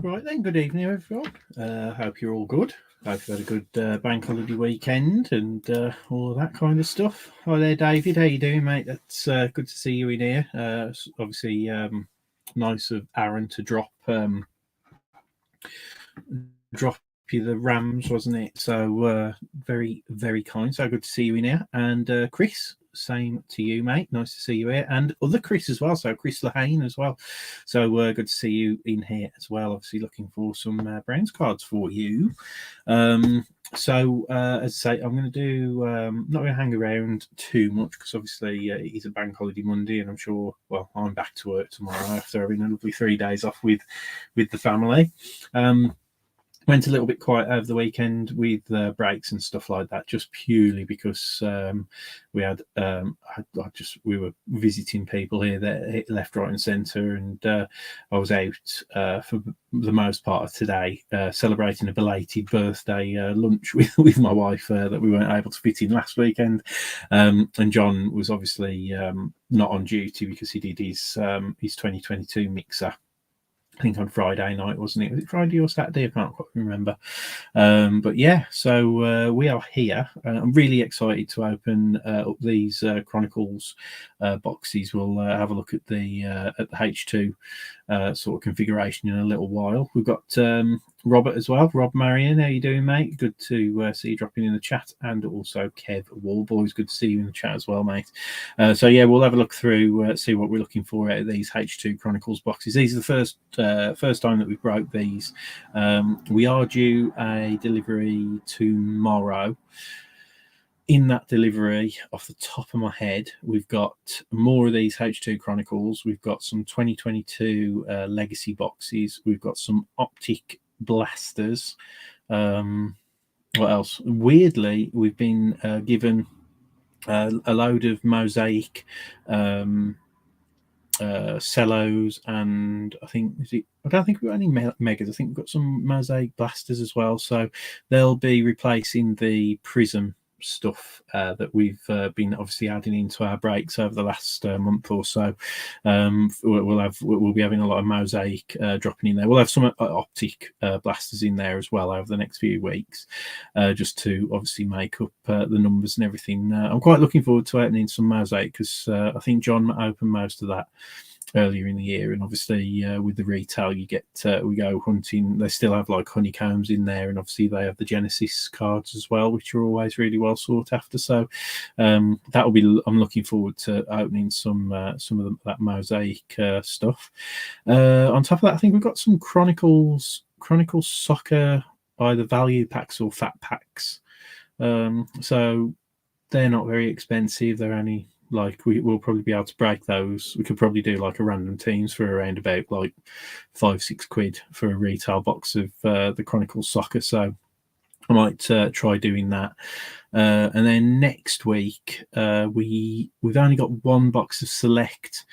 Right then, good evening, everyone. Hope you're all good. Hope you had a good bank holiday weekend and all of that kind of stuff. Hi there, David. How you doing, mate? That's good to see you in here. Obviously, nice of Aaron to drop you the Rams, wasn't it? So very, very kind. So good to see you in here. And Chris, same to you, mate. Nice to see you here. And other Chris as well. So Chris Lahane as well. So good to see you in here as well. Obviously looking for some Browns cards for you. As I say, I'm going to do not going to hang around too much because obviously it's a bank holiday Monday, and I'm sure. Well, I'm back to work tomorrow after having a lovely 3 days off with the family. Went a little bit quiet over the weekend with breaks and stuff like that, just purely because we had we were visiting people here that left, right, and centre, and I was out for the most part of today celebrating a belated birthday lunch with my wife that we weren't able to fit in last weekend, and John was obviously not on duty because he did his 2022 mixer. I think on Friday night, wasn't it? Was it Friday or Saturday? I can't quite remember. But yeah, so we are here. I'm really excited to open up these Chronicles boxes. We'll have a look at the H2 sort of configuration in a little while. We've got Robert as well. Rob Marion, how you doing, mate? Good to see you dropping in the chat, and also Kev Wallboys. Good to see you in the chat as well, mate. So yeah, we'll have a look through, see what we're looking for out of these H2 Chronicles boxes. These are the first time that we broke these. We are due a delivery tomorrow. In that delivery, off the top of my head, we've got more of these H2 Chronicles. We've got some 2022 legacy boxes. We've got some optic blasters. What else? Weirdly, we've been given a load of mosaic cellos, and I don't think we've got any megas. I think we've got some mosaic blasters as well. So they'll be replacing the prism stuff that we've been obviously adding into our breaks over the last month or so. We'll be having a lot of mosaic dropping in there. We'll have some optic blasters in there as well over the next few weeks, just to obviously make up the numbers and everything. I'm quite looking forward to opening some mosaic because I think John opened most of that earlier in the year, and obviously with the retail we go hunting. They still have like honeycombs in there, and obviously they have the Genesis cards as well, which are always really well sought after. So I'm looking forward to opening some of that mosaic stuff. On top of that, I think we've got some Chronicles Soccer, either value packs or fat packs. So they're not very expensive. They're only like we'll probably be able to break those. We could probably do like a random teams for around about like £5-6 for a retail box of the Chronicles Soccer. So I might try doing that. And then next week we've only got one box of Select,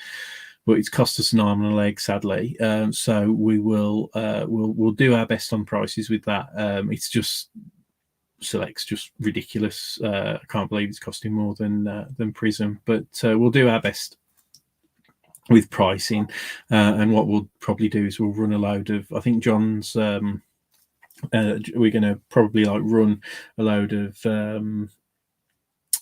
but it's cost us an arm and a leg, sadly. So we will we'll do our best on prices with that. It's just Select's just ridiculous. I can't believe it's costing more than Prism, but we'll do our best with pricing. And what we'll probably do is we'll run a load of, I think John's we're going to probably like run a load of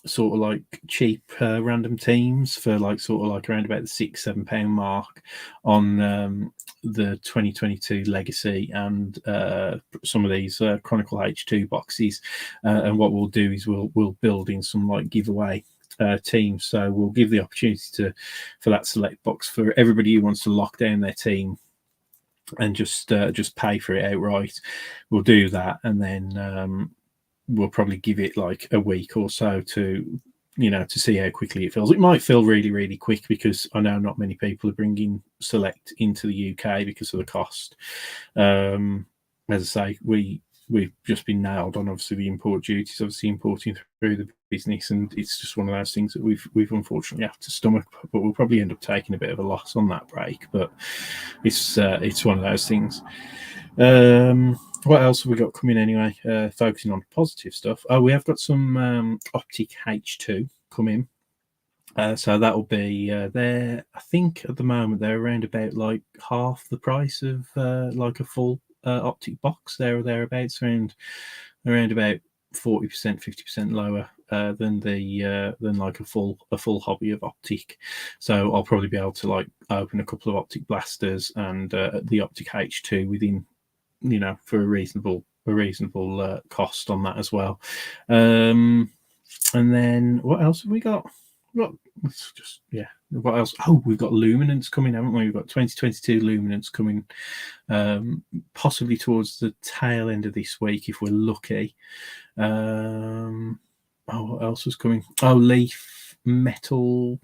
sort of like cheap random teams for like sort of like around about the £6-7 mark on the 2022 legacy and some of these Chronicle H2 boxes. And what we'll do is we'll build in some like giveaway teams. So we'll give the opportunity for that select box for everybody who wants to lock down their team and just pay for it outright. We'll do that, and then we'll probably give it like a week or so to see how quickly it fills. It might fill really, really quick because I know not many people are bringing Select into the UK because of the cost. As I say, we've just been nailed on obviously the import duties, obviously importing through the business, and it's just one of those things that we've unfortunately have to stomach. But we'll probably end up taking a bit of a loss on that break. But it's one of those things. What else have we got coming anyway? Focusing on positive stuff. Oh, we have got some Optic H2 coming. So that'll be there. I think at the moment they're around about like half the price of like a full optic box, there or thereabouts, around about 40%, 50% lower than like a full hobby of optic. So I'll probably be able to like open a couple of optic blasters and the optic H2 within, for a reasonable cost on that as well. And then what else have we got? What else? Oh, we've got luminance coming, haven't we? We've got 2022 luminance coming, possibly towards the tail end of this week if we're lucky. What else was coming? Oh, Leaf Metal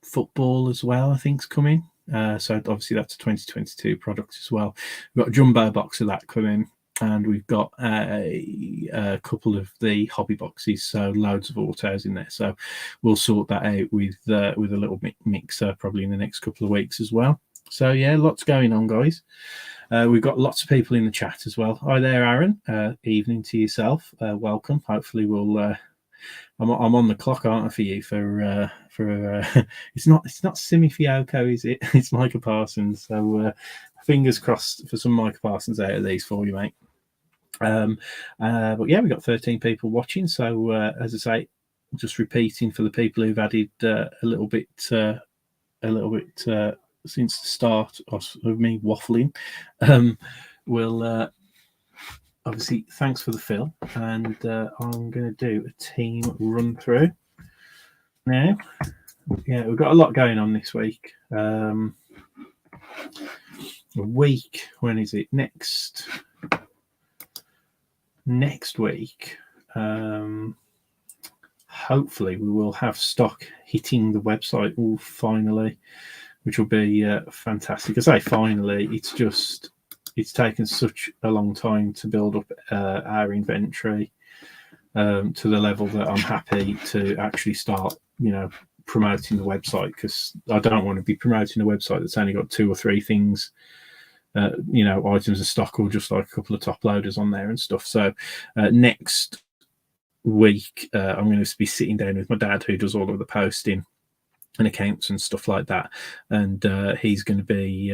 Football as well, I think, is coming. So obviously that's a 2022 product as well. We've got a jumbo box of that coming, and we've got a couple of the hobby boxes, so loads of autos in there. So we'll sort that out with a little mixer probably in the next couple of weeks as well. So yeah, lots going on, guys. We've got lots of people in the chat as well. Hi there, Aaron. Evening to yourself. Welcome. Hopefully we'll. I'm on the clock, aren't I, for you? It's not Simi Fioco, is it? It's Micah Parsons. So fingers crossed for some Micah Parsons out of these for you, mate. But yeah, we've got 13 people watching. So as I say, just repeating for the people who've added a little bit since the start of me waffling. We'll obviously, thanks for the fill, and I'm going to do a team run through now. Yeah, we've got a lot going on this week. A week, when is it? Next week. Hopefully, we will have stock hitting the website finally, which will be fantastic. I say finally, it's taken such a long time to build up our inventory to the level that I'm happy to actually start, promoting the website, because I don't want to be promoting a website that's only got 2 or 3 things, items of stock, or just like a couple of top loaders on there and stuff. So next week, I'm going to be sitting down with my dad, who does all of the posting and accounts and stuff like that, and he's going to be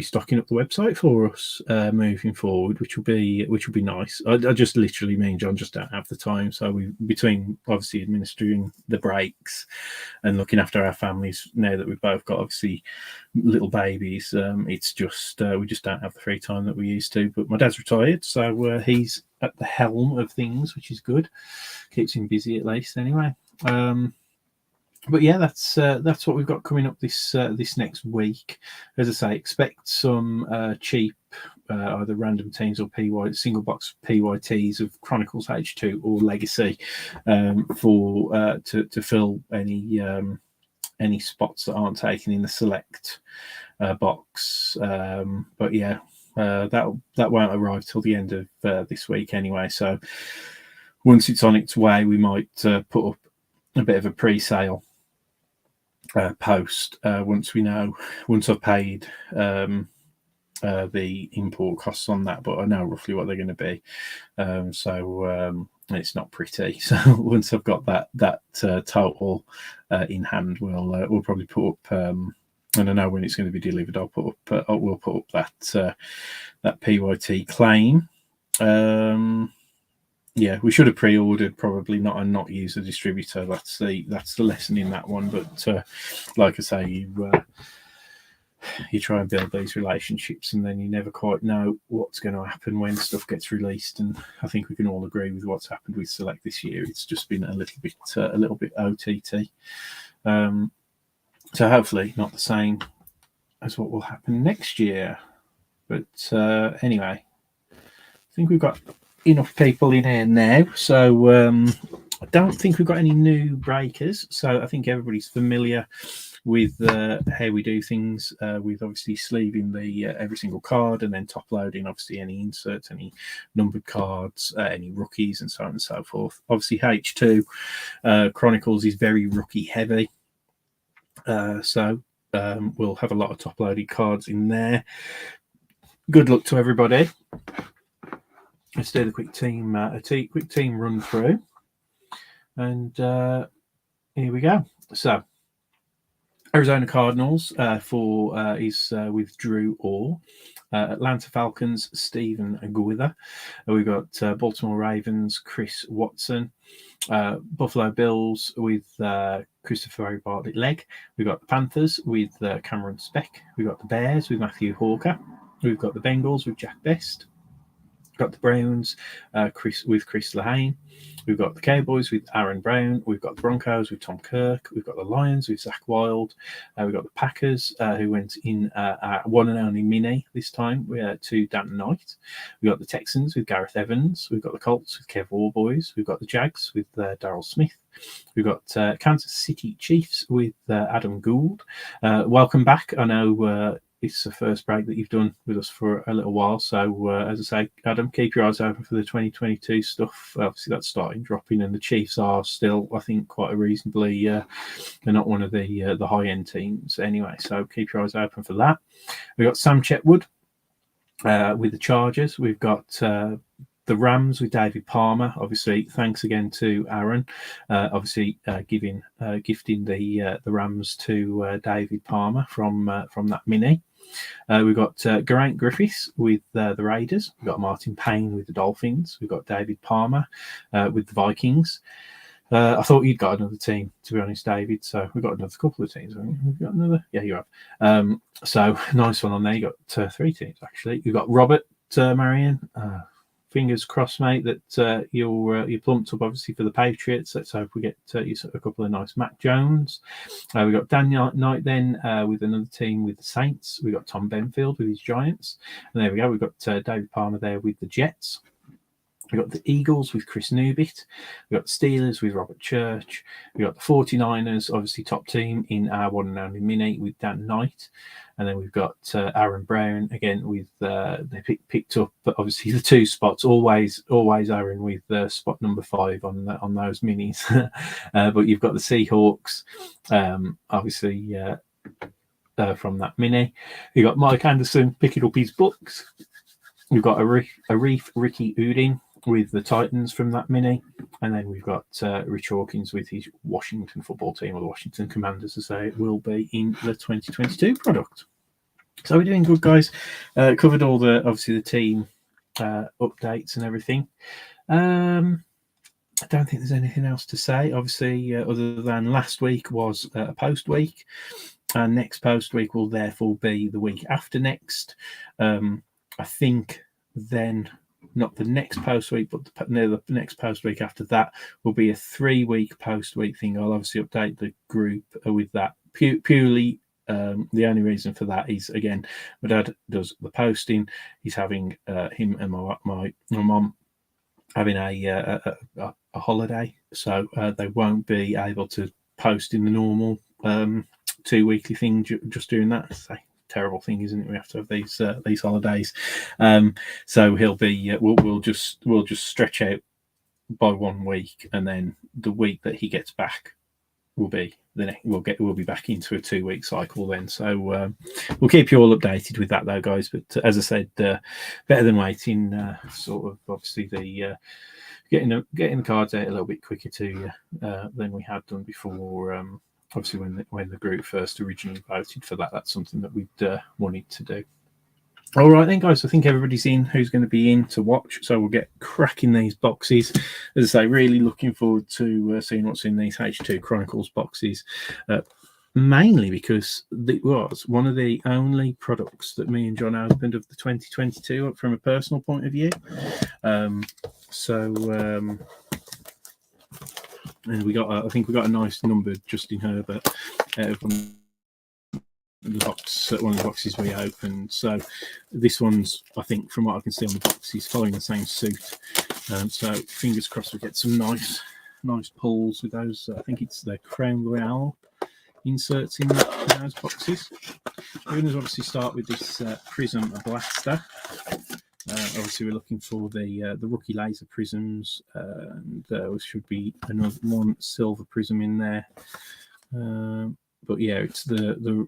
stocking up the website for us moving forward, which will be nice. I just literally, me and John just don't have the time. So we, between obviously administering the breaks and looking after our families now that we've both got obviously little babies, it's just we just don't have the free time that we used to. But my dad's retired, so he's at the helm of things, which is good. Keeps him busy at least, anyway. But yeah, that's what we've got coming up this next week. As I say, expect some cheap either random teams or single box PYTs of Chronicles H2 or Legacy to fill any spots that aren't taken in the select box. But yeah, that won't arrive till the end of this week anyway. So once it's on its way, we might put up a bit of a pre-sale post once I've paid the import costs on that, but I know roughly what they're going to be. So it's not pretty. So once I've got that total in hand, we'll probably put up. And I know when it's going to be delivered, we'll put up that PYT claim. Yeah, we should have pre-ordered probably, not use a distributor. That's the lesson in that one. But like I say, you try and build these relationships, and then you never quite know what's going to happen when stuff gets released. And I think we can all agree with what's happened with Select this year. It's just been a little bit OTT. So hopefully not the same as what will happen next year. But anyway, I think we've got enough people in here now, so I don't think we've got any new breakers, so I think everybody's familiar with how we do things, with obviously sleeving the every single card, and then top loading obviously any inserts, any numbered cards, any rookies, and so on and so forth. Obviously H2 Chronicles is very rookie heavy, so we'll have a lot of top loaded cards in there. Good luck to everybody. Let's do the quick team run through, and here we go. So Arizona Cardinals is with Drew Orr. Atlanta Falcons, Stephen Guither. We've got Baltimore Ravens, Chris Watson. Buffalo Bills with Christopher Bartlett-Legg. We've got the Panthers with Cameron Speck. We've got the Bears with Matthew Hawker. We've got the Bengals with Jack Best. We've got the Browns Chris Lehane. We've got the Cowboys with Aaron Brown. We've got the Broncos with Tom Kirk. We've got the Lions with Zach Wild. We've got the Packers who went in our one and only mini this time to Dan Knight. We've got the Texans with Gareth Evans. We've got the Colts with Kev Warboys. We've got the Jags with Daryl Smith. We've got Kansas City Chiefs with Adam Gould. Welcome back. I know it's the first break that you've done with us for a little while. So, as I say, Adam, keep your eyes open for the 2022 stuff. Obviously, that's starting dropping, and the Chiefs are still, I think, quite a reasonably. They're not one of the high end teams anyway. So keep your eyes open for that. We've got Sam Chetwood with the Chargers. We've got the Rams with David Palmer. Obviously, thanks again to Aaron. Gifting the Rams to David Palmer from that mini. We've got Geraint Griffiths with the Raiders. We've got Martin Payne with the Dolphins. We've got David Palmer with the Vikings. I thought you'd got another team, to be honest, David. So we've got another couple of teams. We've got another. Yeah, you have. So nice one on there. You got 3 teams, actually. You've got Robert Marion. Fingers crossed, mate, that you're plumped up, obviously, for the Patriots. Let's hope we get you a couple of nice Mac Jones. We've got Dan Knight then with another team with the Saints. We've got Tom Benfield with his Giants. And there we go. We've got David Palmer there with the Jets. We've got the Eagles with Chris Newbitt. We've got the Steelers with Robert Church. We've got the 49ers, obviously top team in our one and only mini with Dan Knight. And then we've got Aaron Brown again with they picked up, but obviously the 2 spots. Always Aaron with spot number 5 on those minis. But you've got the Seahawks, obviously from that mini. You've got Mike Anderson picking up his books. We've got Arif Ricky Udin with the Titans from that mini, and then we've got Rich Hawkins with his Washington football team, or the Washington Commanders, as they will be in the 2022 product. So we're doing good, guys. Covered all obviously the team updates and everything. I don't think there's anything else to say, obviously, other than last week was a post week, and next post week will therefore be the week after next. I think then, not the next post week, but the next post week after that will be a 3-week post week thing. I'll obviously update the group with that. Purely, the only reason for that is, again, my dad does the posting. He's having him and my mum having a holiday, so they won't be able to post in the normal 2 weekly thing just doing that. So, terrible thing, isn't it? We have to have these holidays, so he'll be we'll just stretch out by 1 week, and then the week that he gets back will be we'll be back into a 2-week cycle then. So we'll keep you all updated with that, though, guys. But as I said, better than waiting. Sort of obviously the getting the cards out a little bit quicker to you than we had done before. Obviously, when the group first originally voted for that, that's something that we'd wanted to do. All right then, guys. I think everybody's in who's going to be in to watch, so we'll get cracking these boxes. As I say, really looking forward to seeing what's in these H2 Chronicles boxes. Mainly because it was one of the only products that me and John opened of the 2022 from a personal point of view. And I think we got a nice number, Justin Herbert, out of one of the boxes we opened. So this one's, I think, from what I can see on the box, he's following the same suit. So fingers crossed we get some nice pulls with those. I think it's the Crown Royale inserts in those boxes. We're going to obviously start with this Prism Blaster. Obviously, we're looking for the rookie laser prisms, and there should be another one silver prism in there. But yeah, it's the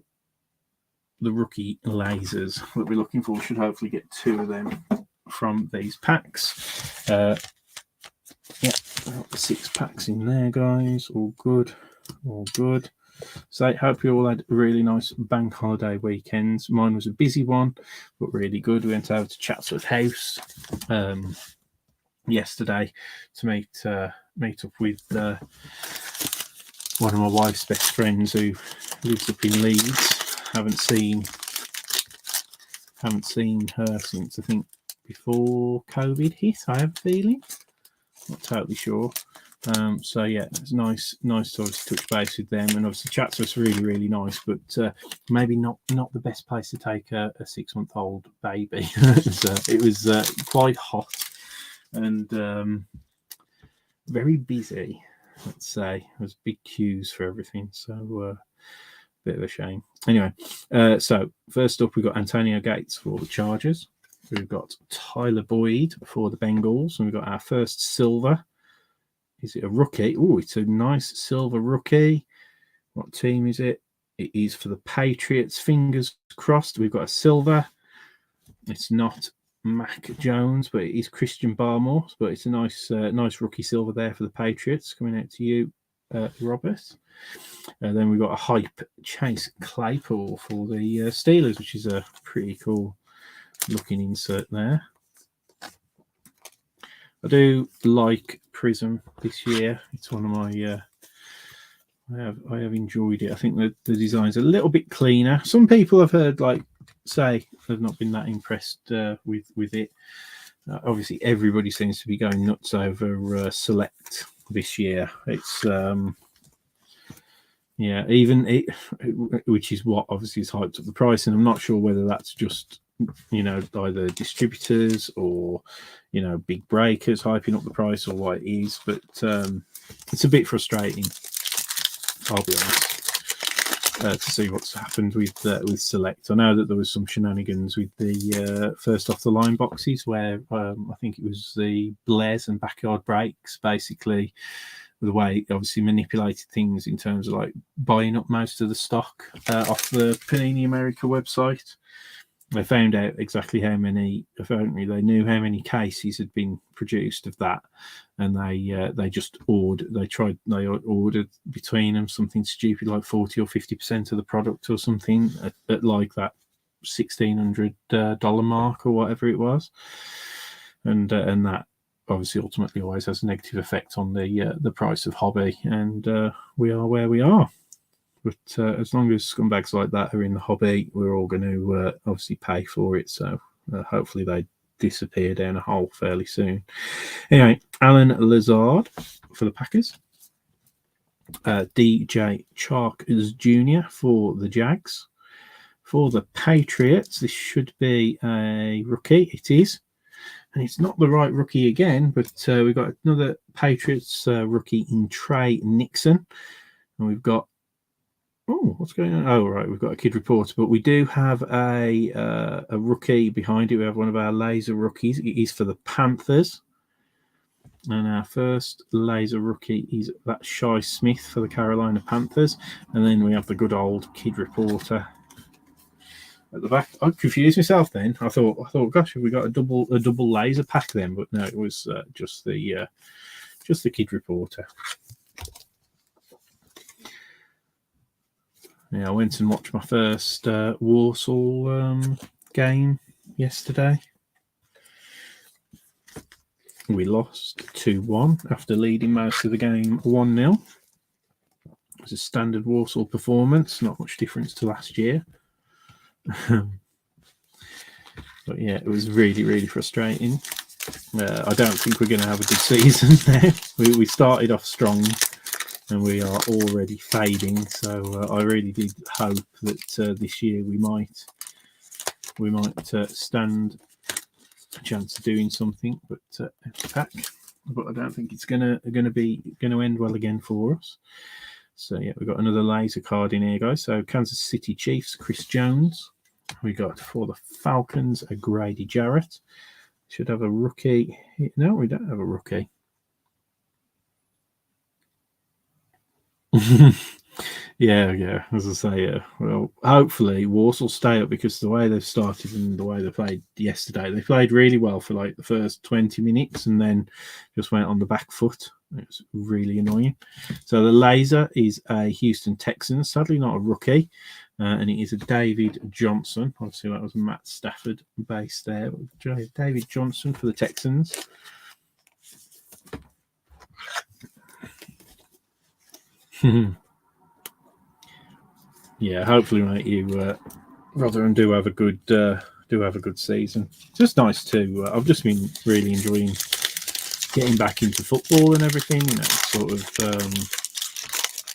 rookie lasers that we're looking for. We should hopefully get 2 of them from these packs. Yeah, 6 packs in there, guys. All good. All good. So I hope you all had really nice bank holiday weekends. Mine was a busy one, but really good. We went over to Chatsworth House yesterday to meet up with one of my wife's best friends who lives up in Leeds. Haven't seen her since I think before COVID hit. I have a feeling. Not totally sure. So yeah, it's nice to obviously touch base with them, and obviously Chatsworth's really, really nice, but maybe not the best place to take a 6-month-old baby. It was quite hot and very busy. Let's say there was big queues for everything, so bit of a shame. Anyway, so first up we've got Antonio Gates for the Chargers. We've got Tyler Boyd for the Bengals, and we've got our first silver. Is it a rookie? Oh, it's a nice silver rookie. What team is it? It is for the Patriots. Fingers crossed. We've got a silver. It's not Mac Jones, but it is Christian Barmore. But it's a nice rookie silver there for the Patriots. Coming out to you, Robert. Then we've got a hype Chase Claypool for the Steelers, which is a pretty cool looking insert there. I do like Prism this year. It's one of my I have enjoyed it. I think the design's a little bit cleaner. Some people I've heard say they've not been that impressed with it. Obviously, everybody seems to be going nuts over Select this year. It's which is what obviously has hyped up the price, and I'm not sure whether that's just either distributors or big breakers hyping up the price or what it is, but it's a bit frustrating, I'll be honest, to see what's happened with Select. I know that there was some shenanigans with the first off the line boxes where I think it was the Blaze and Backyard Breaks, basically the way it obviously manipulated things in terms of buying up most of the stock off the Panini America website. They found out exactly how many. Apparently, they knew how many cases had been produced of that, and they just ordered. They ordered between them something stupid like 40 or 50% of the product or something at like that $1,600 mark or whatever it was, and that obviously ultimately always has a negative effect on the price of hobby, and we are where we are. But as long as scumbags like that are in the hobby, we're all going to obviously pay for it. So hopefully they disappear down a hole fairly soon. Anyway, Alan Lazard for the Packers. DJ Chark Jr. for the Jags. For the Patriots, this should be a rookie. It is. And it's not the right rookie again, but we've got another Patriots rookie in Trey Nixon. And we've got what's going on? Oh, right, we've got a kid reporter, but we do have a rookie behind it. We have one of our laser rookies. It is for the Panthers. And our first laser rookie is that Shy Smith for the Carolina Panthers. And then we have the good old kid reporter at the back. I confused myself then. I thought, gosh, have we got a double laser pack then? But no, it was just the kid reporter. Yeah, I went and watched my first Warsaw game yesterday. We lost 2-1 after leading most of the game 1-0. It was a standard Warsaw performance, not much difference to last year. But yeah, it was really, really frustrating. I don't think we're going to have a good season now. We started off strong, and we are already fading. So I really did hope that this year we might stand a chance of doing something. But I don't think it's going to end well again for us. So yeah, we've got another laser card in here, guys. So Kansas City Chiefs, Chris Jones. We got for the Falcons a Grady Jarrett. Should have a rookie. No, we don't have a rookie. Yeah. As I say, well, hopefully Warsaw will stay up because the way they've started and the way they played yesterday, they played really well for like the first 20 minutes and then just went on the back foot. It was really annoying. So the Laser is a Houston Texans, sadly not a rookie, and it is a David Johnson. Obviously, that was Matt Stafford base there. David Johnson for the Texans. Yeah, hopefully, mate, you Rotherham do have a good season. It's just nice to. I've just been really enjoying getting back into football and everything. You know, sort of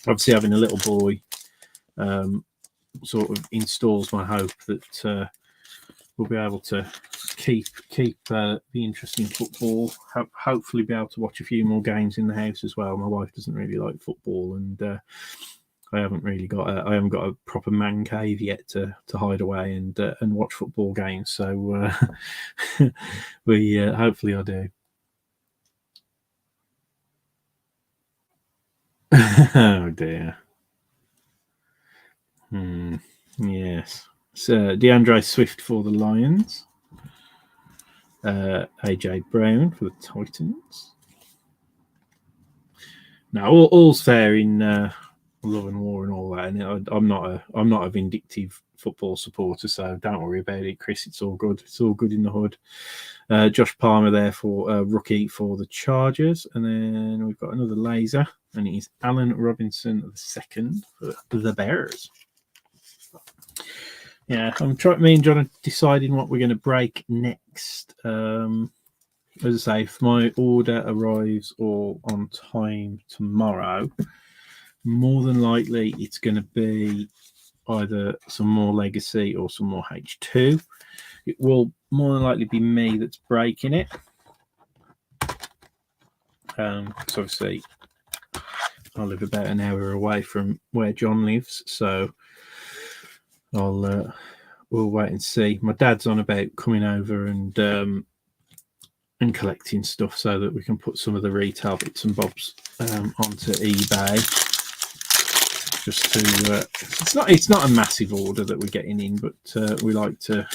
obviously having a little boy sort of installs my hope that we'll be able to keep the interest in football. Hopefully, be able to watch a few more games in the house as well. My wife doesn't really like football, and I haven't got a proper man cave yet to hide away and watch football games. So we hopefully I do. Oh dear. Yes. So DeAndre Swift for the Lions. AJ Brown for the Titans. Now all's fair in love and war and all that, and I'm not a vindictive football supporter, so don't worry about it, Chris. It's all good. It's all good in the hood. Josh Palmer there for rookie for the Chargers, and then we've got another laser, and it is Allen Robinson II for the Bears. Yeah, me and John are deciding what we're going to break next. As I say, if my order arrives all on time tomorrow, more than likely it's going to be either some more Legacy or some more H2. It will more than likely be me that's breaking it. So obviously I live about an hour away from where John lives, so we'll wait and see. My dad's on about coming over and collecting stuff so that we can put some of the retail bits and bobs onto eBay. Just to it's not a massive order that we're getting in, but we like to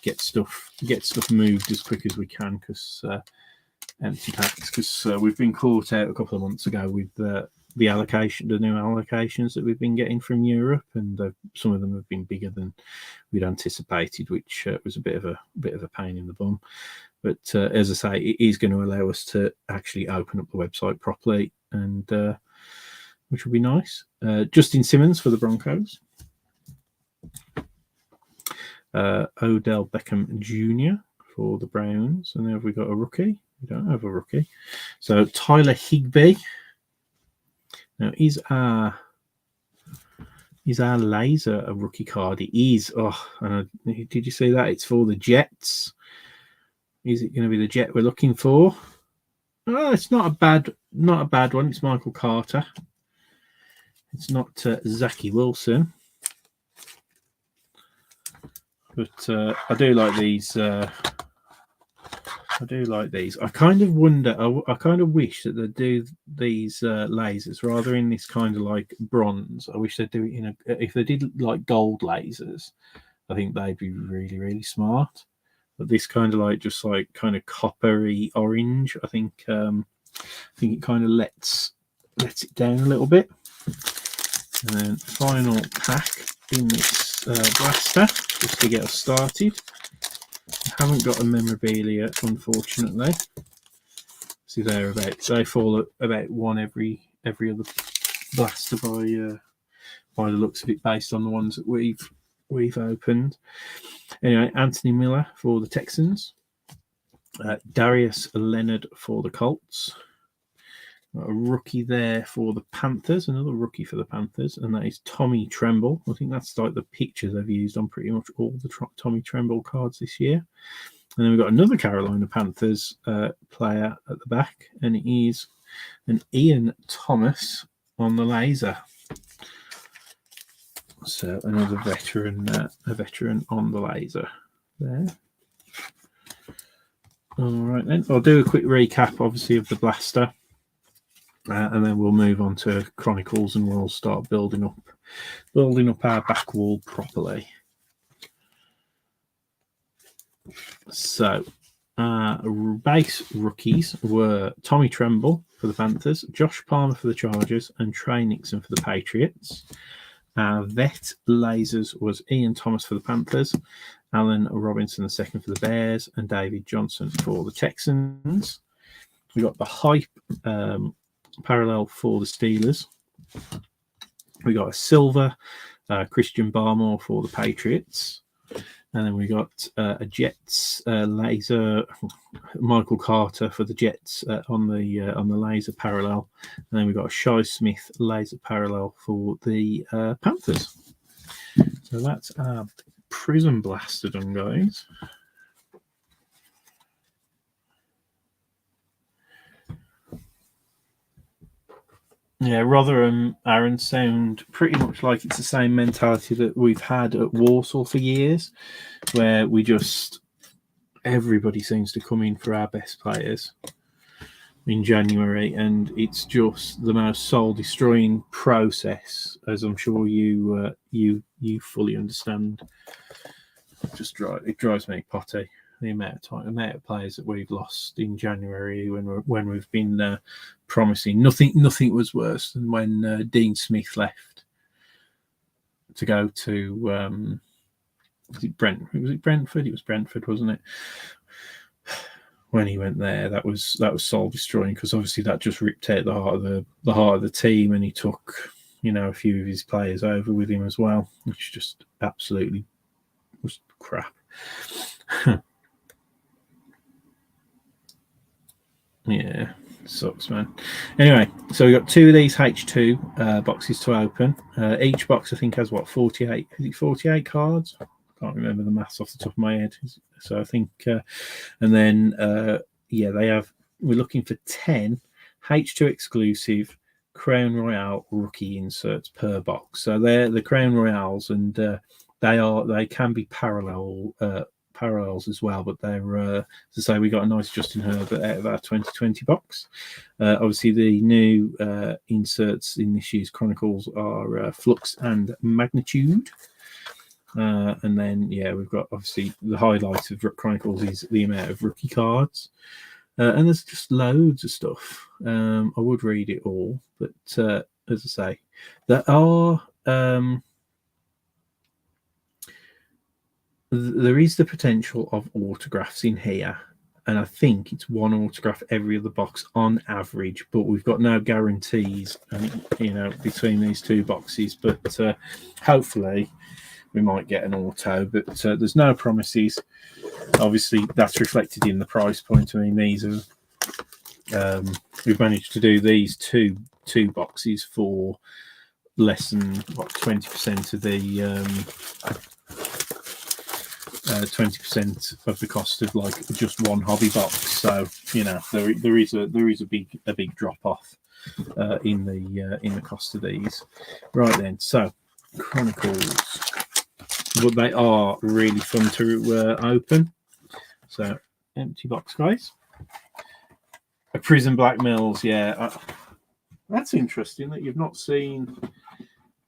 get stuff moved as quick as we can because empty packs, because we've been caught out a couple of months ago with the new allocations that we've been getting from Europe, and some of them have been bigger than we'd anticipated, which was a bit of a pain in the bum. But as I say, it is going to allow us to actually open up the website properly, and which will be nice. Justin Simmons for the Broncos. Odell Beckham Jr. for the Browns. And then have we got a rookie? We don't have a rookie. So Tyler Higbee. Now, is our laser a rookie card? It is. Did you see that? It's for the Jets. Is it going to be the Jet we're looking for? Oh, it's not a bad one. It's Michael Carter. It's not Zachy Wilson. But I do like these. I kind of wonder. I kind of wish that they'd do these lasers rather in this kind of like bronze. I wish they'd do it if they did like gold lasers. I think they'd be really, really smart. But this kind of like just like kind of coppery orange. I think it kind of lets it down a little bit. And then final pack in this blaster just to get us started. I haven't got a memorabilia, unfortunately. See, they fall about one every other blaster by the looks of it, based on the ones that we've opened. Anyway, Anthony Miller for the Texans, Darius Leonard for the Colts. Got a rookie there for the Panthers, another rookie for the Panthers, and that is Tommy Tremble. I think that's like the pictures they've used on pretty much all the Tommy Tremble cards this year. And then we've got another Carolina Panthers player at the back, and it is an Ian Thomas on the laser. So another veteran on the laser there. All right then, I'll do a quick recap, obviously, of the blaster. and then we'll move on to Chronicles, and we'll start building up our back wall properly. So, base rookies were Tommy Tremble for the Panthers, Josh Palmer for the Chargers, and Trey Nixon for the Patriots. Vet lasers was Ian Thomas for the Panthers, Alan Robinson II for the Bears, and David Johnson for the Texans. We got the hype parallel for the Steelers. We got a silver Christian Barmore for the Patriots. And then we got a Jets laser Michael Carter for the Jets on the laser parallel, and then we got a Shy Smith laser parallel for the Panthers. So that's our Prism Blaster done, guys. Yeah, Rotherham, Aaron, sound pretty much like it's the same mentality that we've had at Walsall for years, where everybody seems to come in for our best players in January, and it's just the most soul-destroying process, as I'm sure you fully understand. It drives me potty. The amount of players that we've lost in January when we've been promising. Nothing was worse than when Dean Smith left to go to was it Brentford? It was Brentford, wasn't it? When he went there, that was soul destroying, because obviously that just ripped out the heart of the team, and he took a few of his players over with him as well, which just absolutely was crap. Yeah, sucks, man. Anyway, so we got 2 of these H2 boxes to open. Each box, I think, has 48? Is it 48 cards? I can't remember the maths off the top of my head. So I think, and then they have. We're looking for 10 H2 exclusive Crown Royale rookie inserts per box. So they're the Crown Royales, and they can be parallels as well, but they're as I say, we got a nice Justin Herbert out of our 2020 box. Obviously the new inserts in this year's Chronicles are Flux and Magnitude, and then we've got obviously the highlight of Chronicles is the amount of rookie cards, and there's just loads of stuff. I would read it all, but as I say, there are there is the potential of autographs in here, and I think it's one autograph every other box on average, but we've got no guarantees, between these two boxes. But hopefully we might get an auto, but there's no promises. Obviously, that's reflected in the price point. I mean, these are we've managed to do these two boxes for less than 20% of the 20% of the cost of like just one hobby box. So there is a big drop off in the cost of these. Right then, so Chronicles, but they are really fun to open. So empty box, guys. A Prism Black Mills, that's interesting that you've not seen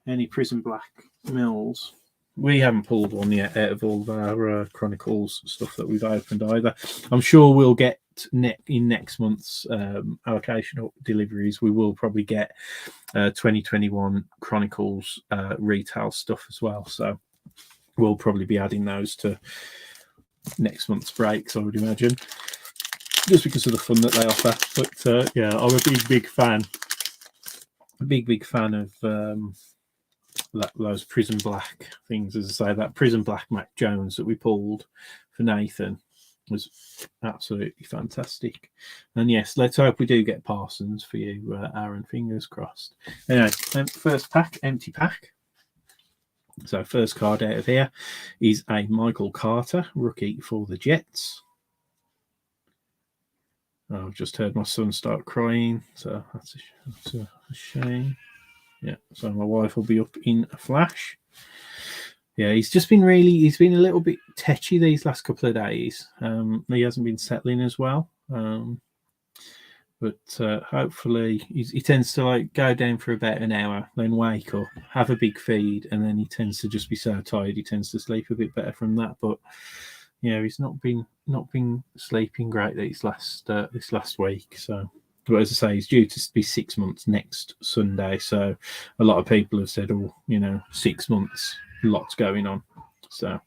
any Prism Black Mills. We haven't pulled one yet out of all of our Chronicles stuff that we've opened either. I'm sure we'll get in next month's allocation deliveries. We will probably get 2021 Chronicles retail stuff as well. So we'll probably be adding those to next month's breaks, I would imagine, just because of the fun that they offer. But I'm a big fan. A big fan of those Prism Black things. As I say, that Prism Black Mac Jones that we pulled for Nathan was absolutely fantastic. And yes, let's hope we do get Parsons for you, Aaron. Fingers crossed. Anyway, first pack, empty pack. So first card out of here is a Michael Carter rookie for the Jets. I've just heard my son start crying, so that's a shame. Yeah, so my wife will be up in a flash. Yeah, he's been a little bit tetchy these last couple of days. He hasn't been settling as well. But hopefully he tends to like go down for about an hour, then wake up, have a big feed, and then he tends to just be so tired he tends to sleep a bit better from that. But he's not been sleeping great this last week. So, but as I say, he's due to be 6 months next Sunday. So a lot of people have said, 6 months, lots going on. So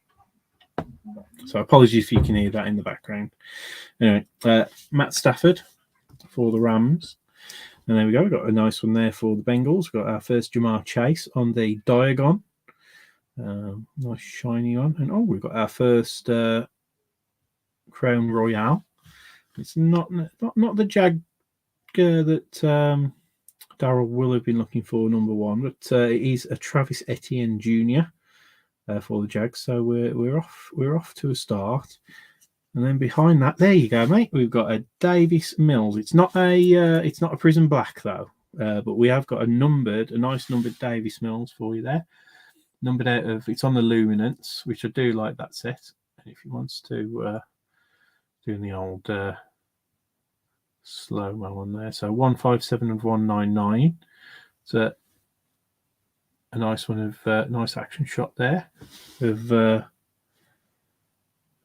apologies if you can hear that in the background. Anyway, Matt Stafford for the Rams. And there we go. We've got a nice one there for the Bengals. We've got our first Jamar Chase on the Diagon. Nice shiny one. And we've got our first Crown Royale. It's not the Jag that Darryl will have been looking for, number one, but it is a Travis Etienne Jr. For the Jags. So we're off to a start. And then behind that, there you go, mate. We've got a Davis Mills. It's not a Prism Black though, but we have got a nice numbered Davis Mills for you there. Numbered out of, it's on the Luminance, which I do like that set. And if he wants to do the old slow-mo one there, so 157 of 199. So a nice one of nice action shot there of the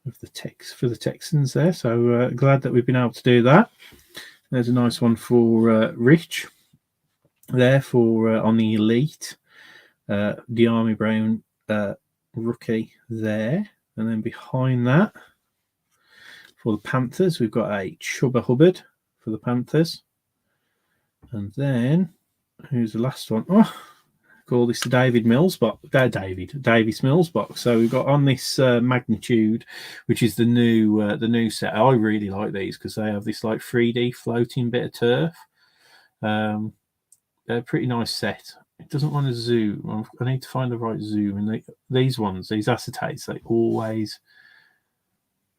for the Texans there. So glad that we've been able to do that. There's a nice one for Rich there for on the Elite. De'Ami Brown rookie there. And then behind that, for the Panthers, we've got a Chuba Hubbard for the Panthers. And then, who's the last one? Call this the Davis Mills box. So we've got on this Magnitude, which is the new set. I really like these because they have this like 3D floating bit of turf. They're a pretty nice set. It doesn't want to zoom. I need to find the right zoom. And these acetates, they always.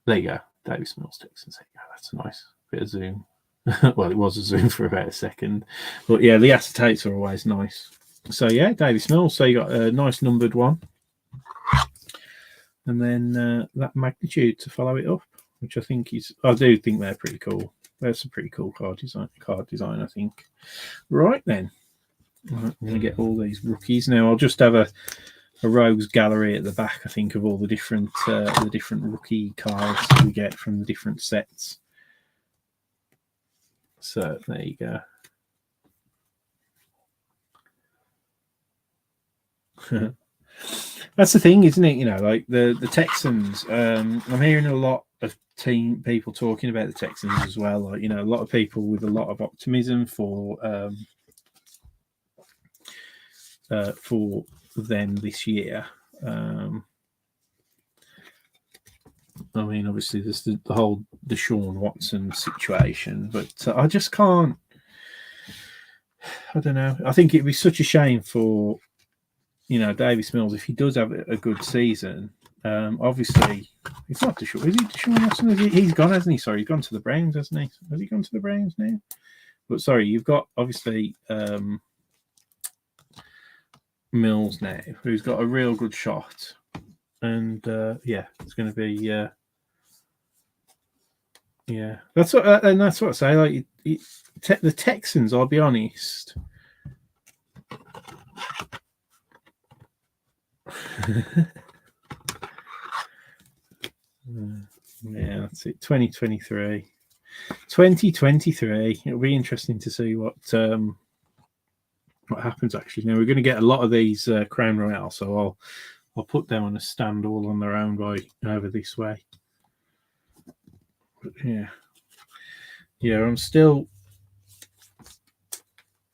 There you go, Davis Mills Texans. There you go. That's a nice bit of zoom. Well, it was a zoom for about a second, but yeah, the acetates are always nice. So yeah, Davis Mills. So you got a nice numbered one, and then that Magnitude to follow it up, which I do think they're pretty cool. That's a pretty cool card design. I think. Right then, I'm going to get all these rookies now. I'll just have a rogues gallery at the back. I think of all the different rookie cards we get from the different sets. So there you go. That's the thing, isn't it? Like the Texans. I'm hearing a lot of people talking about the Texans as well. Like a lot of people with a lot of optimism for them this year. I mean, obviously, there's the whole Deshaun Watson situation, but I just can't. I don't know. I think it'd be such a shame for. Davis Mills, if he does have a good season, obviously, it's not Deshaun. Is he Deshaun Watson? He's gone, hasn't he? Sorry, he's gone to the Browns, hasn't he? Has he gone to the Browns now? But sorry, you've got, obviously, Mills now, who's got a real good shot. And, it's going to be, that's what I say. Like, the Texans, I'll be honest, yeah, that's it. 2023. It'll be interesting to see what happens. Actually, now we're going to get a lot of these Crown Royale, so I'll put them on a stand all on their own right over this way. But yeah, I'm still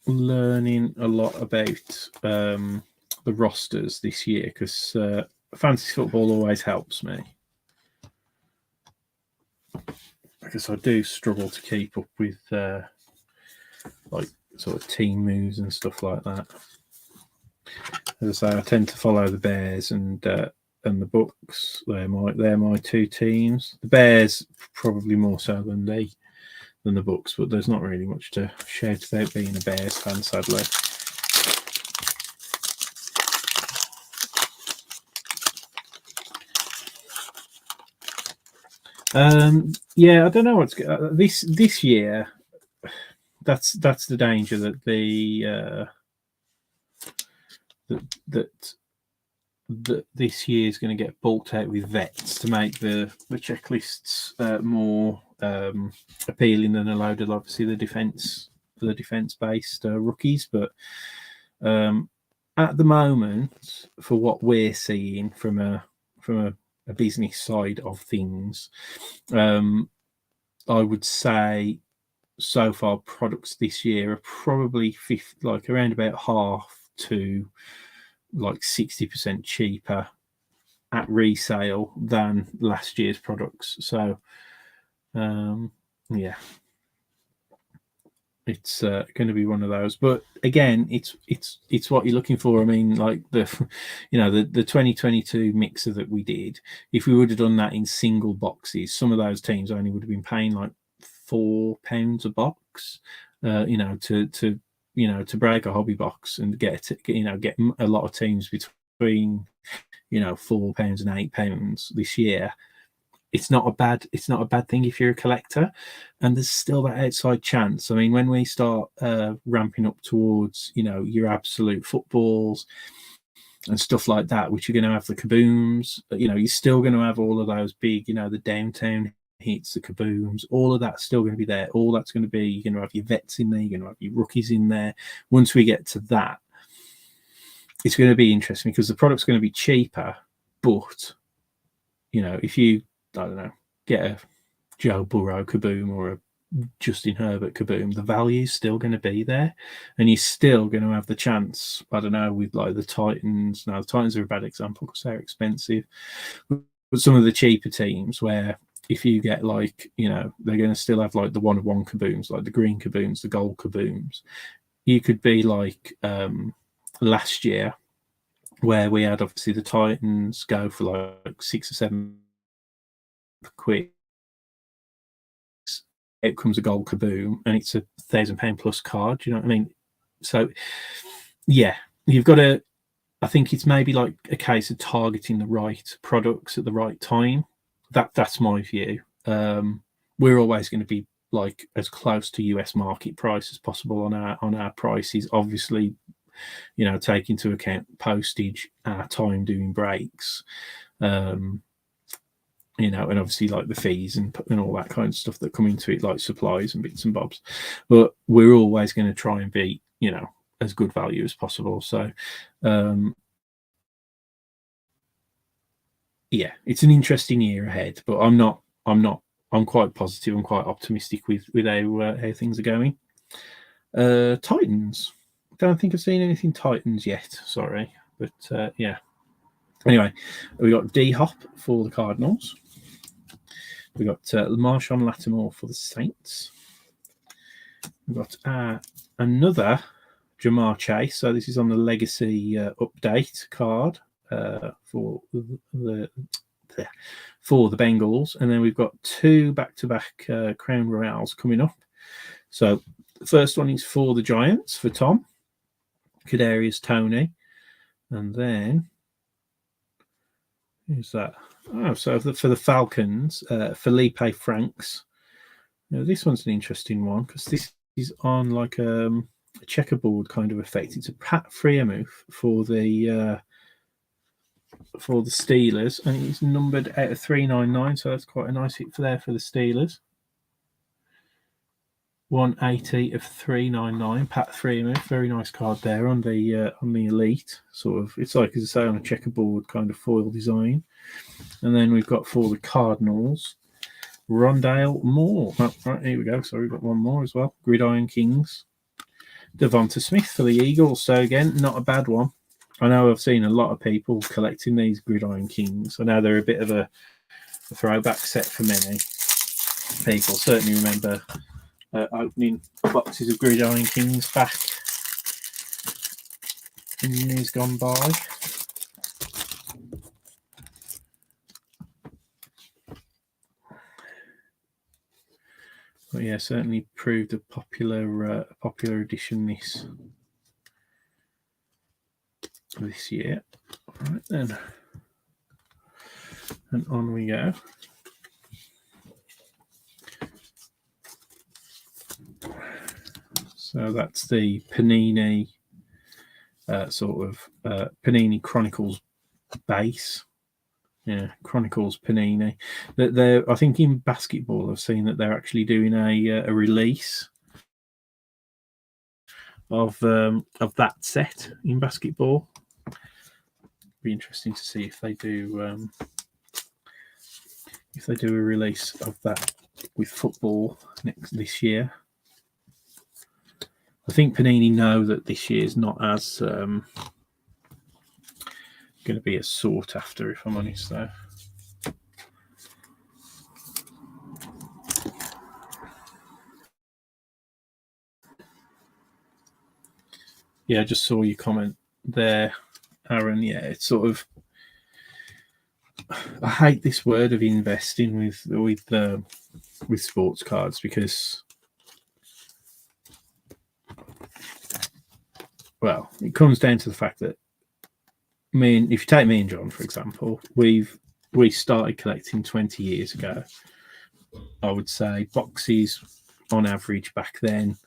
learning a lot about the rosters this year because fantasy football always helps me because I do struggle to keep up with like sort of team moves and stuff like that. As I say, I tend to follow the Bears and the Bucks. They're my two teams. The Bears probably more so than the Bucks, but there's not really much to shout about being a Bears fan, sadly. I don't know what's this year. that's the danger, that that this year is going to get bulked out with vets to make the checklists more appealing than a load of obviously the defence based rookies. But at the moment, for what we're seeing from a business side of things, I would say so far products this year are probably around about half to like 60% cheaper at resale than last year's products. So yeah, it's going to be one of those. But again, it's what you're looking for. I mean, like the 2022 mixer that we did, if we would have done that in single boxes, some of those teams only would have been paying like £4 a box, to break a hobby box and get a lot of teams between £4 and £8 this year. It's not a bad thing if you're a collector, and there's still that outside chance. I mean, when we start ramping up towards your absolute footballs and stuff like that, which you're going to have the kabooms, you're still going to have all of those big, the downtown hits, the kabooms, all of that's still going to be there. All that's going to be, you're going to have your vets in there, you're going to have your rookies in there. Once we get to that, it's going to be interesting because the product's going to be cheaper. But if you, I don't know, get a Joe Burrow kaboom or a Justin Herbert kaboom, the value's still going to be there, and you're still going to have the chance. I don't know, with like the Titans. Now the Titans are a bad example because they're expensive, but some of the cheaper teams where if you get like, they're going to still have like the 1-of-1 kabooms, like the green kabooms, the gold kabooms. You could be like last year, where we had obviously the Titans go for like £6 or £7 quid. Out comes a gold kaboom, and it's £1,000 plus card. Do you know what I mean? So yeah, you've got to. I think it's maybe like a case of targeting the right products at the right time. That's my view. We're always going to be like as close to US market price as possible on our prices. Obviously, take into account postage, our time doing breaks, and obviously like the fees and all that kind of stuff that come into it, like supplies and bits and bobs. But we're always going to try and be, as good value as possible. So, yeah, it's an interesting year ahead. But I'm quite positive. I'm quite optimistic with how things are going. Titans. Don't think I've seen anything Titans yet. Sorry, but yeah. Anyway, we got D Hop for the Cardinals. We got Marshawn Lattimore for the Saints. We've got another Jamar Chase. So this is on the Legacy update card for the Bengals, and then we've got 2 back-to-back Crown Royales coming up. So the first one is for the Giants for Tom, Kadarius Toney, and then who's that? Oh, so for the Falcons, Felipe Franks. Now this one's an interesting one because this is on like a checkerboard kind of effect. It's a Pat Freiermuth for the Steelers, and he's numbered out of 399, so that's quite a nice hit for the Steelers. 180 of 399, Pat Freiermuth, very nice card there on the elite sort of. It's like, as I say, on a checkerboard kind of foil design. And then we've got for the Cardinals, Rondale Moore. Oh, right, here we go. So we've got one more as well. Gridiron Kings, Devonta Smith for the Eagles. So again, not a bad one. I know I've seen a lot of people collecting these Gridiron Kings. I know they're a bit of a throwback set for many people. Certainly remember opening boxes of Gridiron Kings back in years gone by. But yeah, certainly proved a popular edition this year. All right then, and on we go. So that's the Panini Panini Chronicles base. Yeah, Chronicles Panini. That they're, I think in basketball, I've seen that they're actually doing a release of that set in basketball. Be interesting to see if they do a release of that with football this year. I think Panini know that this year is not as going to be as sought after, if I'm honest, though. Yeah, I just saw your comment there, Aaron. Yeah, it's sort of, I hate this word of investing with sports cards because, well, it comes down to the fact that if you take me and John, for example, we started collecting 20 years ago. I would say boxes on average back then,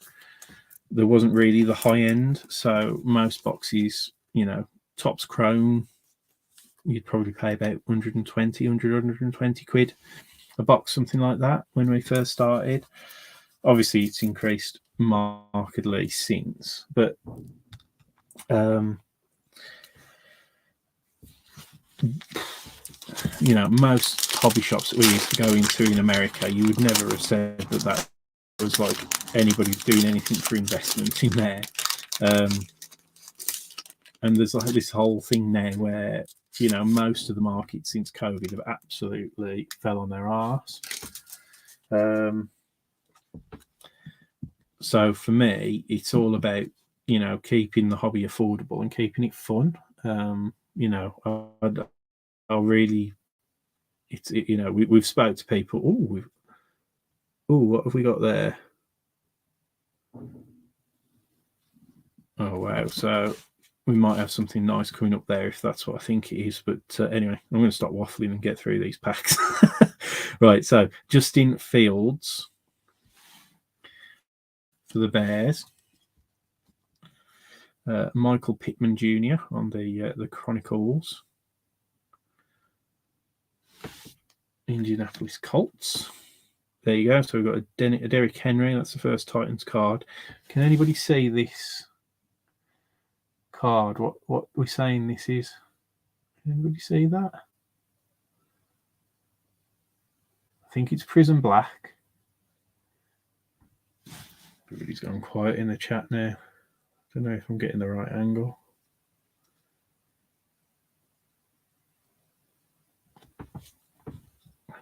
there wasn't really the high end. So most boxes, tops chrome, you'd probably pay about 120 quid a box, something like that, when we first started. Obviously, it's increased markedly since, but most hobby shops that we used to go into in America, you would never have said that was like anybody doing anything for investment in there. And there's like this whole thing now where, most of the markets since COVID have absolutely fell on their arse. So for me, it's all about, keeping the hobby affordable and keeping it fun. I really, we've spoke to people. What have we got there? Oh wow! So we might have something nice coming up there if that's what I think it is. But anyway, I'm going to stop waffling and get through these packs. Right. So Justin Fields for the Bears. Michael Pittman Jr. on the Chronicles. Indianapolis Colts. There you go. So we've got a Derrick Henry. That's the first Titans card. Can anybody see this card? What we're saying this is? Can anybody see that? I think it's Prism Black. Everybody's gone quiet in the chat now. I don't know if I'm getting the right angle.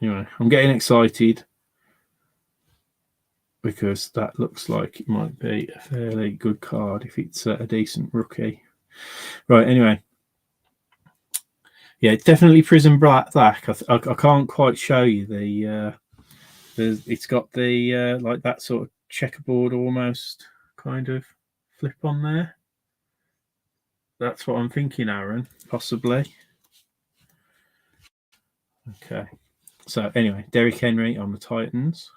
Anyway, I'm getting excited because that looks like it might be a fairly good card if it's a decent rookie. Right, anyway. Yeah, definitely Prism Black. I can't quite show you it's got the like that sort of checkerboard almost kind of flip on there. That's what I'm thinking, Aaron, possibly. Okay. So anyway, Derrick Henry on the Titans.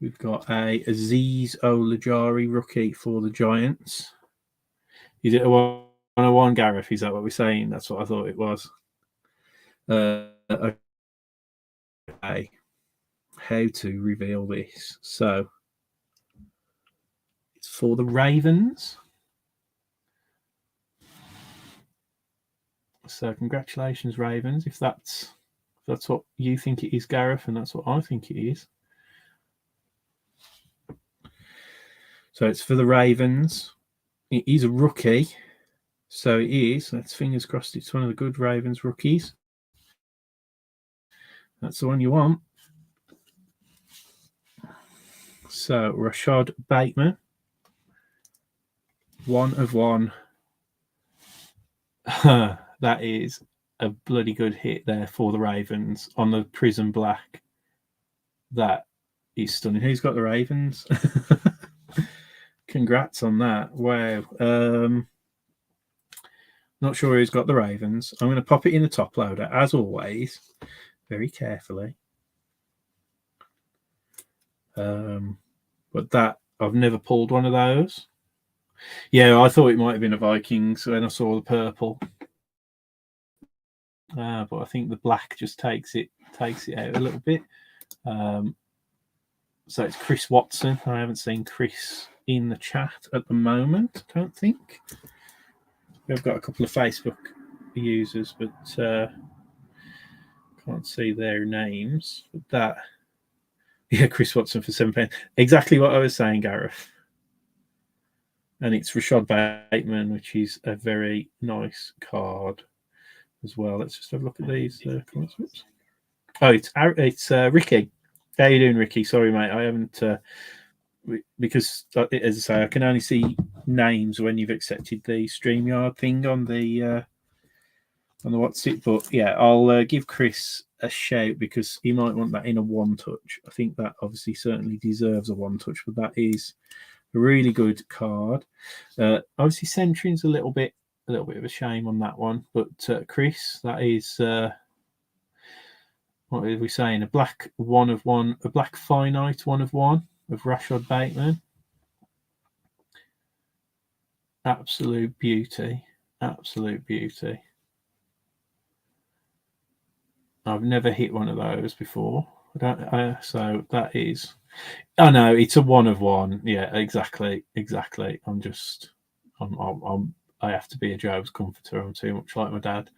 We've got a Azeez Ojulari rookie for the Giants. Is it a 101, Gareth? Is that what we're saying? That's what I thought it was. Okay. How to reveal this? So it's for the Ravens. So congratulations, Ravens. If that's what you think it is, Gareth, and that's what I think it is. So it's for the Ravens. It is a rookie. So it is. Let's fingers crossed it's one of the good Ravens rookies. That's the one you want. So Rashad Bateman. 1 of 1. That is a bloody good hit there for the Ravens on the Prism Black. That is stunning. Who's got the Ravens? Congrats on that. Wow. Not sure who's got the Ravens. I'm going to pop it in the top loader, as always, very carefully. But but that I've never pulled one of those. Yeah, I thought it might have been a Vikings when I saw the purple. But I think the black just takes it out a little bit. So it's Chris Watson. I haven't seen Chris in the chat at the moment, I don't think. We've got a couple of Facebook users, but can't see their names. But that, yeah, Chris Watson for £7. Exactly what I was saying, Gareth. And it's Rashad Bateman, which is a very nice card as well. Let's just have a look at these comments. Oh, it's Ricky. How you doing, Ricky? Sorry, mate. I haven't because, as I say, I can only see names when you've accepted the StreamYard thing on the WhatsApp. But yeah, I'll give Chris a shout because he might want that in a one touch. I think that obviously certainly deserves a one touch, but that is a really good card. Obviously, centering's a little bit of a shame on that one, but Chris, that is. What are we saying? A black 1 of 1, a black finite 1 of 1 of Rashad Bateman. Absolute beauty. Absolute beauty. I've never hit one of those before. So that is. Oh no, it's a 1 of 1. Yeah, exactly. I have to be a Job's comforter. I'm too much like my dad.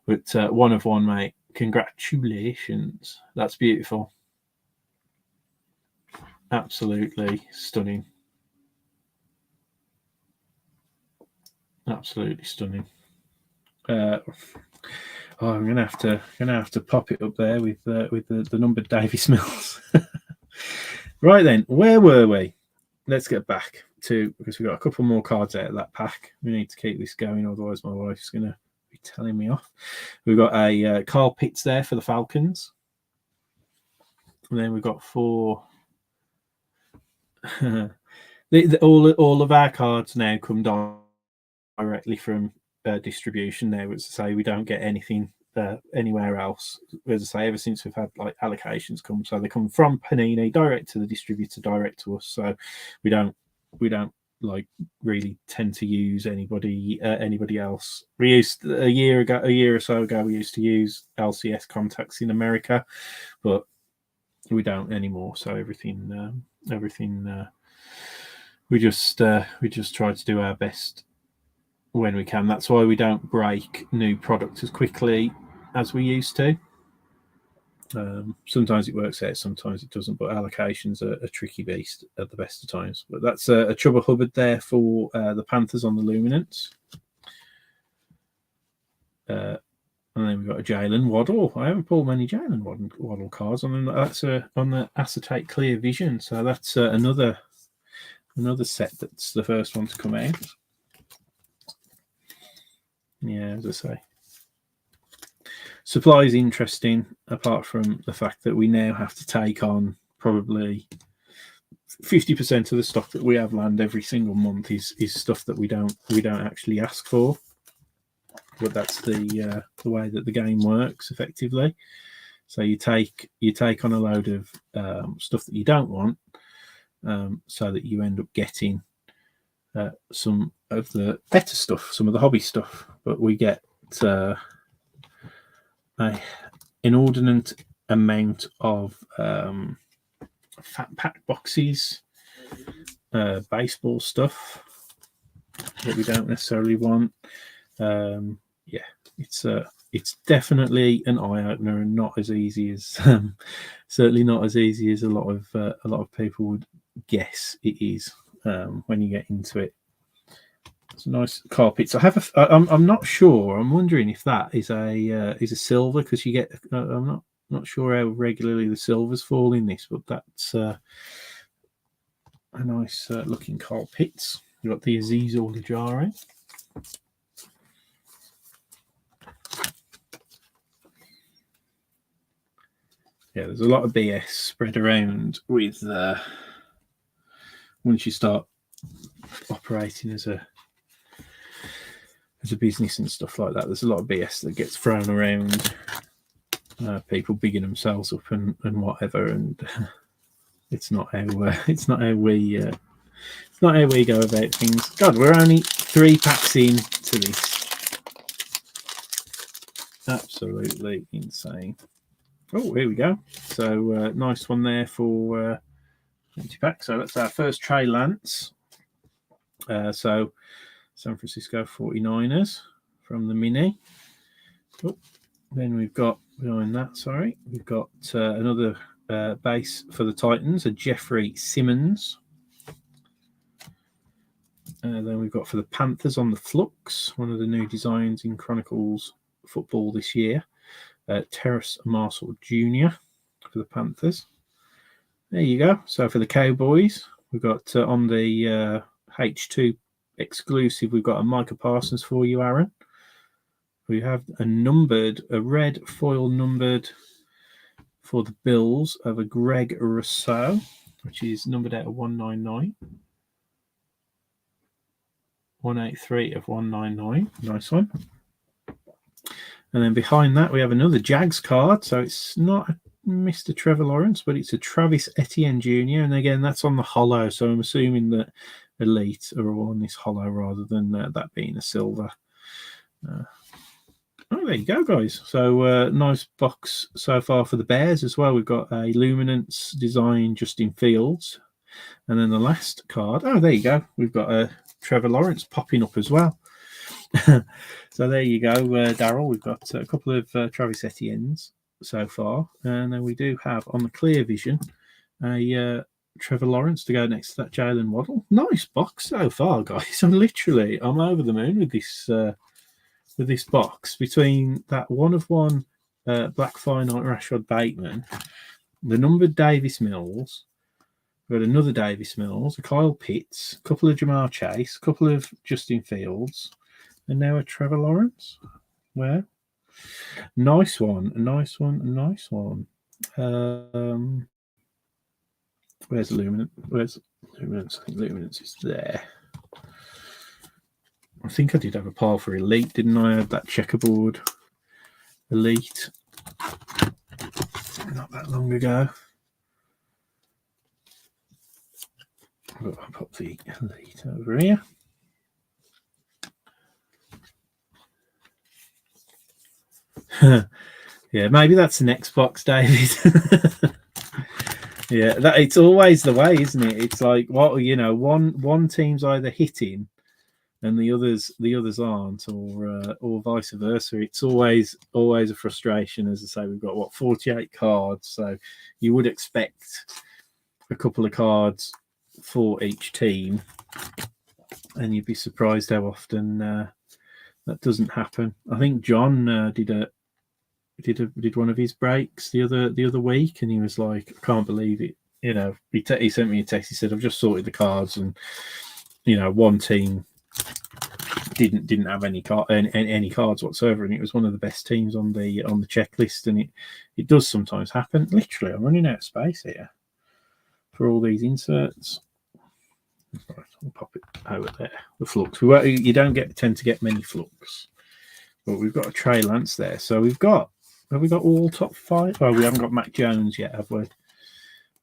But 1 of 1, mate. Congratulations. That's beautiful. Absolutely stunning. Absolutely stunning. I'm gonna have to pop it up there with the numbered Davis Mills. Right then, where were we? Let's get back to, because we've got a couple more cards out of that pack. We need to keep this going, otherwise my wife's gonna be telling me off. We've got a Carl Pitts there for the Falcons, and then we've got 4. all of our cards now come directly from distribution now. As I say, we don't get anything anywhere else. As I say, ever since we've had like allocations come, so they come from Panini direct to the distributor, direct to us. So we don't like really tend to use anybody else. We used a year or so ago, we used to use LCS contacts in America, but we don't anymore. So everything we just try to do our best when we can. That's why we don't break new product as quickly as we used to. Sometimes it works out, sometimes it doesn't, but allocations are a tricky beast at the best of times. But that's a Chuba Hubbard there for the Panthers on the Luminance. And then we've got a Jalen Waddle. I haven't pulled many Jalen Waddle cards on them. That's on the Acetate Clear Vision. So that's another set that's the first one to come out. Yeah, as I say. Supply is interesting, apart from the fact that we now have to take on probably 50% of the stock that we have land every single month is stuff that we don't actually ask for. But that's the way that the game works effectively. So you take on a load of stuff that you don't want, so that you end up getting some of the better stuff, some of the hobby stuff. But we get an inordinate amount of fat pack boxes, baseball stuff that we don't necessarily want. Yeah, it's definitely an eye opener, and not as easy as certainly not as easy as a lot of people would guess it is when you get into it. It's a nice carpets. I'm not sure. I'm wondering if that is a silver, because you get. I'm not sure how regularly the silvers fall in this, but that's a nice looking Carl Pitts. You've got the Aziz Ojulari. Yeah, there's a lot of BS spread around with once you start operating as a business and stuff like that. There's a lot of BS that gets thrown around, people bigging themselves up and whatever, and It's not how we go about things. God, we're only 3 packs in to this. Absolutely insane. Oh, here we go. So nice one there for 20 packs. So that's our first Trey Lance. So San Francisco 49ers from the mini. Oh, then we've got behind that, we've got another base for the Titans, a Jeffrey Simmons. Then we've got for the Panthers on the Flux, one of the new designs in Chronicles Football this year, Terrace Marshall Jr. for the Panthers. There you go. So for the Cowboys, we've got on the H2 exclusive, we've got a Micah Parsons for you, Aaron. We have a red foil numbered for the Bills of a Greg Rousseau, which is numbered out of 199. 183 of 199. Nice one. And then behind that, we have another Jags card. So it's not Mr. Trevor Lawrence, but it's a Travis Etienne Jr. And again, that's on the hollow. So I'm assuming that Elite are all on this hollow rather than that being a silver. Oh, there you go, guys. So nice box so far for the Bears as well. We've got a Luminance design Justin Fields. And then the last card, oh, there you go. We've got a Trevor Lawrence popping up as well. So there you go, Daryl. We've got a couple of Travis Etienne's so far. And then we do have on the Clear Vision a Trevor Lawrence to go next to that Jalen Waddle. Nice box so far, guys. I'm over the moon with this box. Between that 1/1 Black Finite Rashad Bateman, the numbered Davis Mills, we've got another Davis Mills, a Kyle Pitts, a couple of Jamar Chase, a couple of Justin Fields, and now a Trevor Lawrence. Well, nice one. Where's Luminance? Where's Luminance? I think Luminance is there. I think I did have a pile for Elite, didn't I? I had that checkerboard Elite not that long ago. I'll pop the Elite over here. Yeah, maybe that's the next box, David. Yeah, it's always the way, isn't it? It's like one team's either hitting and the others aren't, or vice versa. It's always a frustration. As I say, we've got 48 cards, so you would expect a couple of cards for each team, and you'd be surprised how often that doesn't happen. I think John did one of his breaks the other week, and he was like, I can't believe it. He sent me a text. He said, I've just sorted the cards, and one team didn't have any cards whatsoever, and it was one of the best teams on the checklist. And it does sometimes happen. Literally, I'm running out of space here for all these inserts. Right, I'll pop it over there. The Flux. You don't tend to get many Flux, but we've got a Trey Lance there. So have we got all top 5? Oh, we haven't got Mac Jones yet, have we?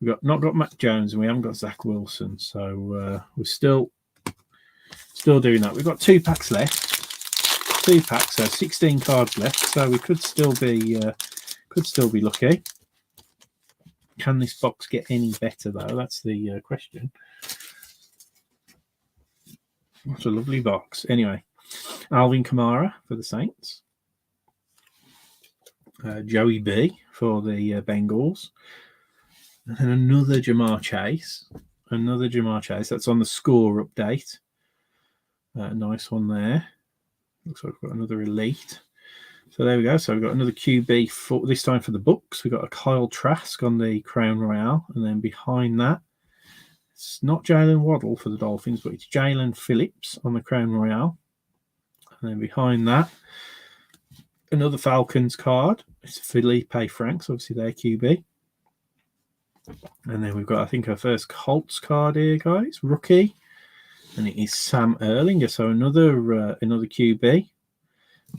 We've not got Mac Jones, and we haven't got Zach Wilson. So we're still doing that. We've got 2 packs left. 2 packs, so 16 cards left. So we could still be lucky. Can this box get any better though? That's the question. What a lovely box. Anyway, Alvin Kamara for the Saints. Joey B for the Bengals. And then another Jamar Chase. That's on the score update. Nice one there. Looks like we've got another Elite. So there we go. So we've got another QB this time for the Bucks. We've got a Kyle Trask on the Crown Royale. And then behind that, it's not Jalen Waddle for the Dolphins, but it's Jalen Phillips on the Crown Royale. And then behind that, another Falcons card. It's Felipe Franks, obviously their QB. And then we've got, I think, our first Colts card here, guys. Rookie. And it is Sam Erlinger. So another QB.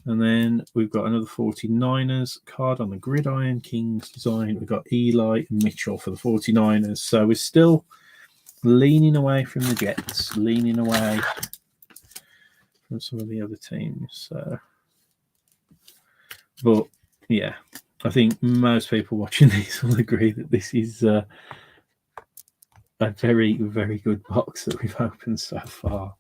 And then we've got another 49ers card on the gridiron, Kings design. We've got Eli and Mitchell for the 49ers. So we're still leaning away from the Jets, leaning away from some of the other teams. But yeah, I think most people watching this will agree that this is a very, very good box that we've opened so far.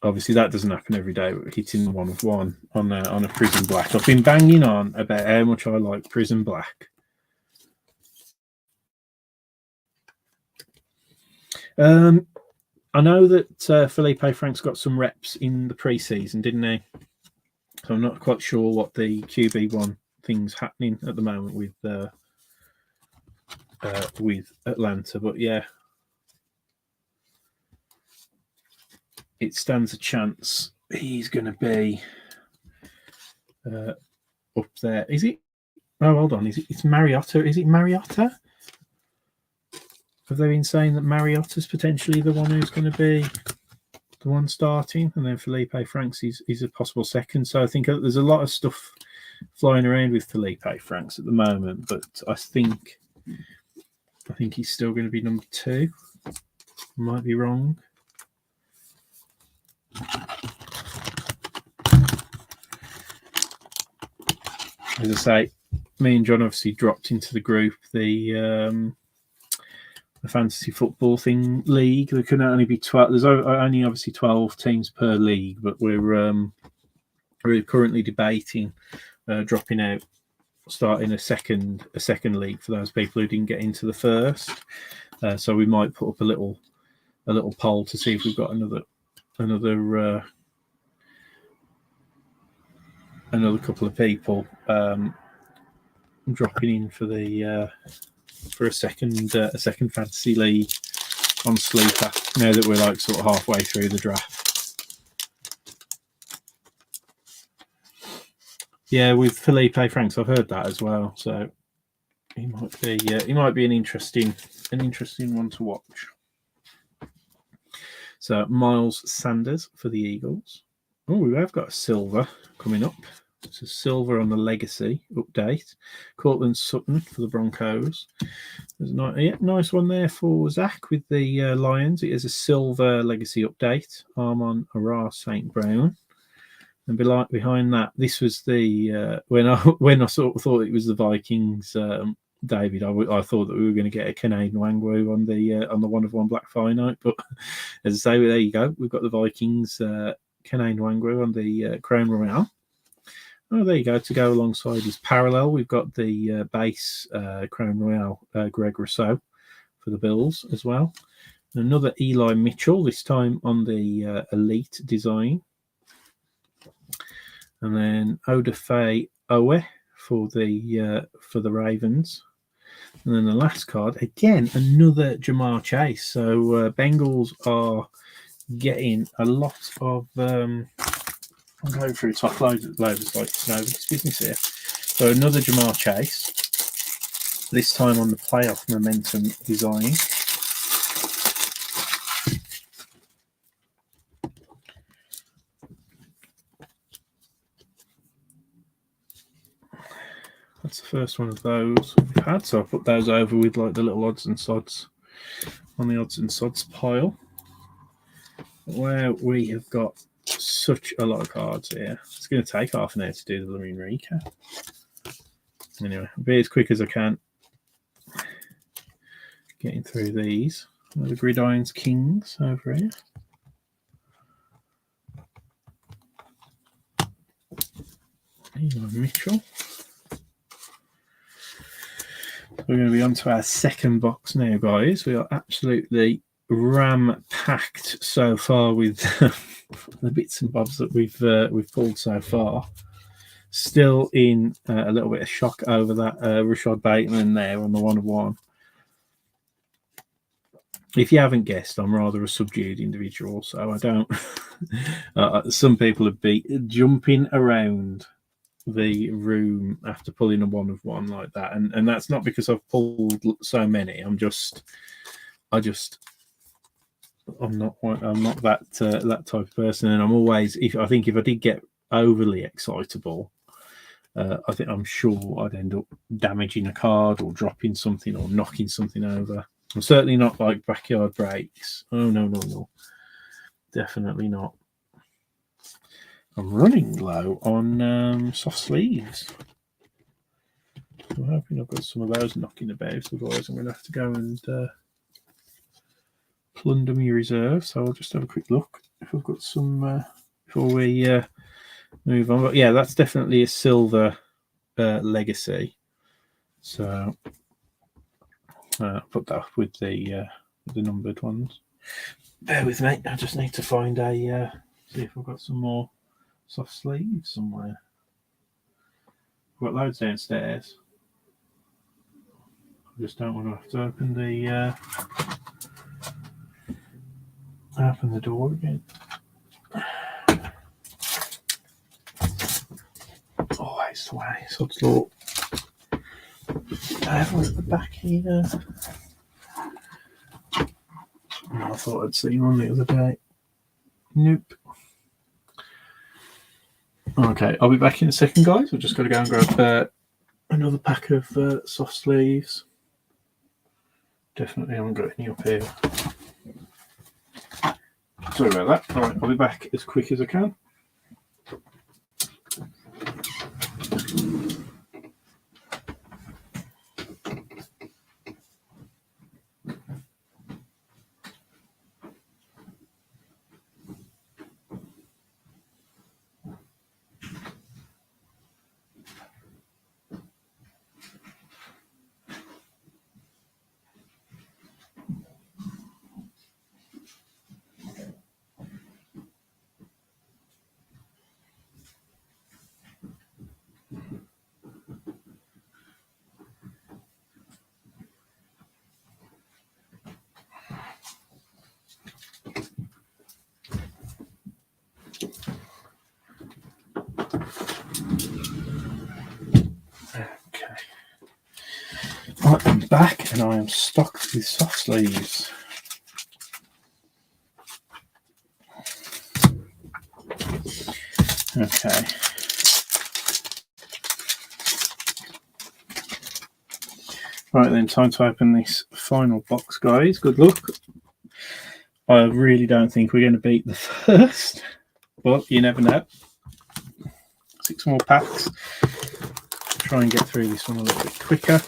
Obviously, that doesn't happen every day. We're hitting 1 of 1 on a Prism Black. I've been banging on about how much I like Prism Black. I know that Felipe Franks got some reps in the preseason, didn't he? So I'm not quite sure what the QB1 thing's happening at the moment with Atlanta, but yeah, it stands a chance he's going to be up there. Is it? Oh, hold on. It's Mariota? Is it Mariota? Have they been saying that Mariota's potentially the one who's going to be the one starting, and then Felipe Franks is a possible second? So I think there's a lot of stuff flying around with Felipe Franks at the moment, but I think he's still going to be number 2. Might be wrong. As I say, me and John obviously dropped into the group, the fantasy football league. There can only be 12. There's only obviously 12 teams per league, but we're currently debating dropping out, starting a second league for those people who didn't get into the first. So we might put up a little poll to see if we've got another couple of people dropping in for a second fantasy league on Sleeper now that we're like sort of halfway through the draft. Yeah, with Felipe Franks, I've heard that as well. So he might be an interesting one to watch. So Miles Sanders for the Eagles. Oh, we have got a silver coming up. It's a silver on the Legacy update. Cortland Sutton for the Broncos. There's a nice one there for Zach with the Lions. It is a silver Legacy update. Armon Ara St. Brown. And behind that, this was the when I sort of thought it was the Vikings. David, I thought that we were going to get a Canadian Wangwu on the 1 of 1 Black Finite, but as I say, there you go. We've got the Vikings Canadian Wangwu on the Crown Royale. Oh, there you go. To go alongside his parallel, we've got the base Crown Royale Greg Rousseau for the Bills as well. Another Eli Mitchell, this time on the Elite design. And then Odafe Owe for the Ravens. And then the last card, again, another Jamar Chase. So Bengals are getting a lot of... I'm going through top loads like nobody's business here. So another Jamar Chase, this time on the playoff momentum design. That's the first one of those we've had. So I put those over with like the little odds and sods on the odds and sods pile, where we have got such a lot of cards here. It's going to take half an hour to do the blooming recap. Anyway, I'll be as quick as I can getting through these. The Gridiron's Kings over here. Mitchell. We're going to be on to our second box now, guys. We are absolutely ram-packed so far with the bits and bobs that we've pulled so far. Still in a little bit of shock over that Rashad Bateman there on the 1 of 1. If you haven't guessed, I'm rather a subdued individual, so I don't. Some people have been jumping around the room after pulling a 1 of 1 like that, and that's not because I've pulled so many. I just I'm not that that type of person, and I'm always if I did get overly excitable, I'm sure I'd end up damaging a card or dropping something or knocking something over. I'm certainly not like backyard breaks. Oh no, definitely not. I'm running low on soft sleeves. I'm hoping I've got some of those knocking about. Otherwise, I'm going to have to go and plunder my reserve. So I'll just have a quick look if I've got some before we move on. But yeah, that's definitely a silver legacy. So put that up with the numbered ones. Bear with me. I just need to find a see if I've got some more soft sleeves somewhere. I've got loads downstairs. I just don't want to have to open the door again. Always the way. Sod's law. I have one at the back here. I thought I'd seen one the other day. Nope. Okay, I'll be back in a second, guys. We've just got to go and grab another pack of soft sleeves. Definitely haven't got any up here. Sorry about that. All right, I'll be back as quick as I can. I'm back and I am stocked with soft sleeves. Okay. Right then, time to open this final box, guys. Good luck. I really don't think we're going to beat the first, but you never know. 6 more packs. Try and get through this one a little bit quicker.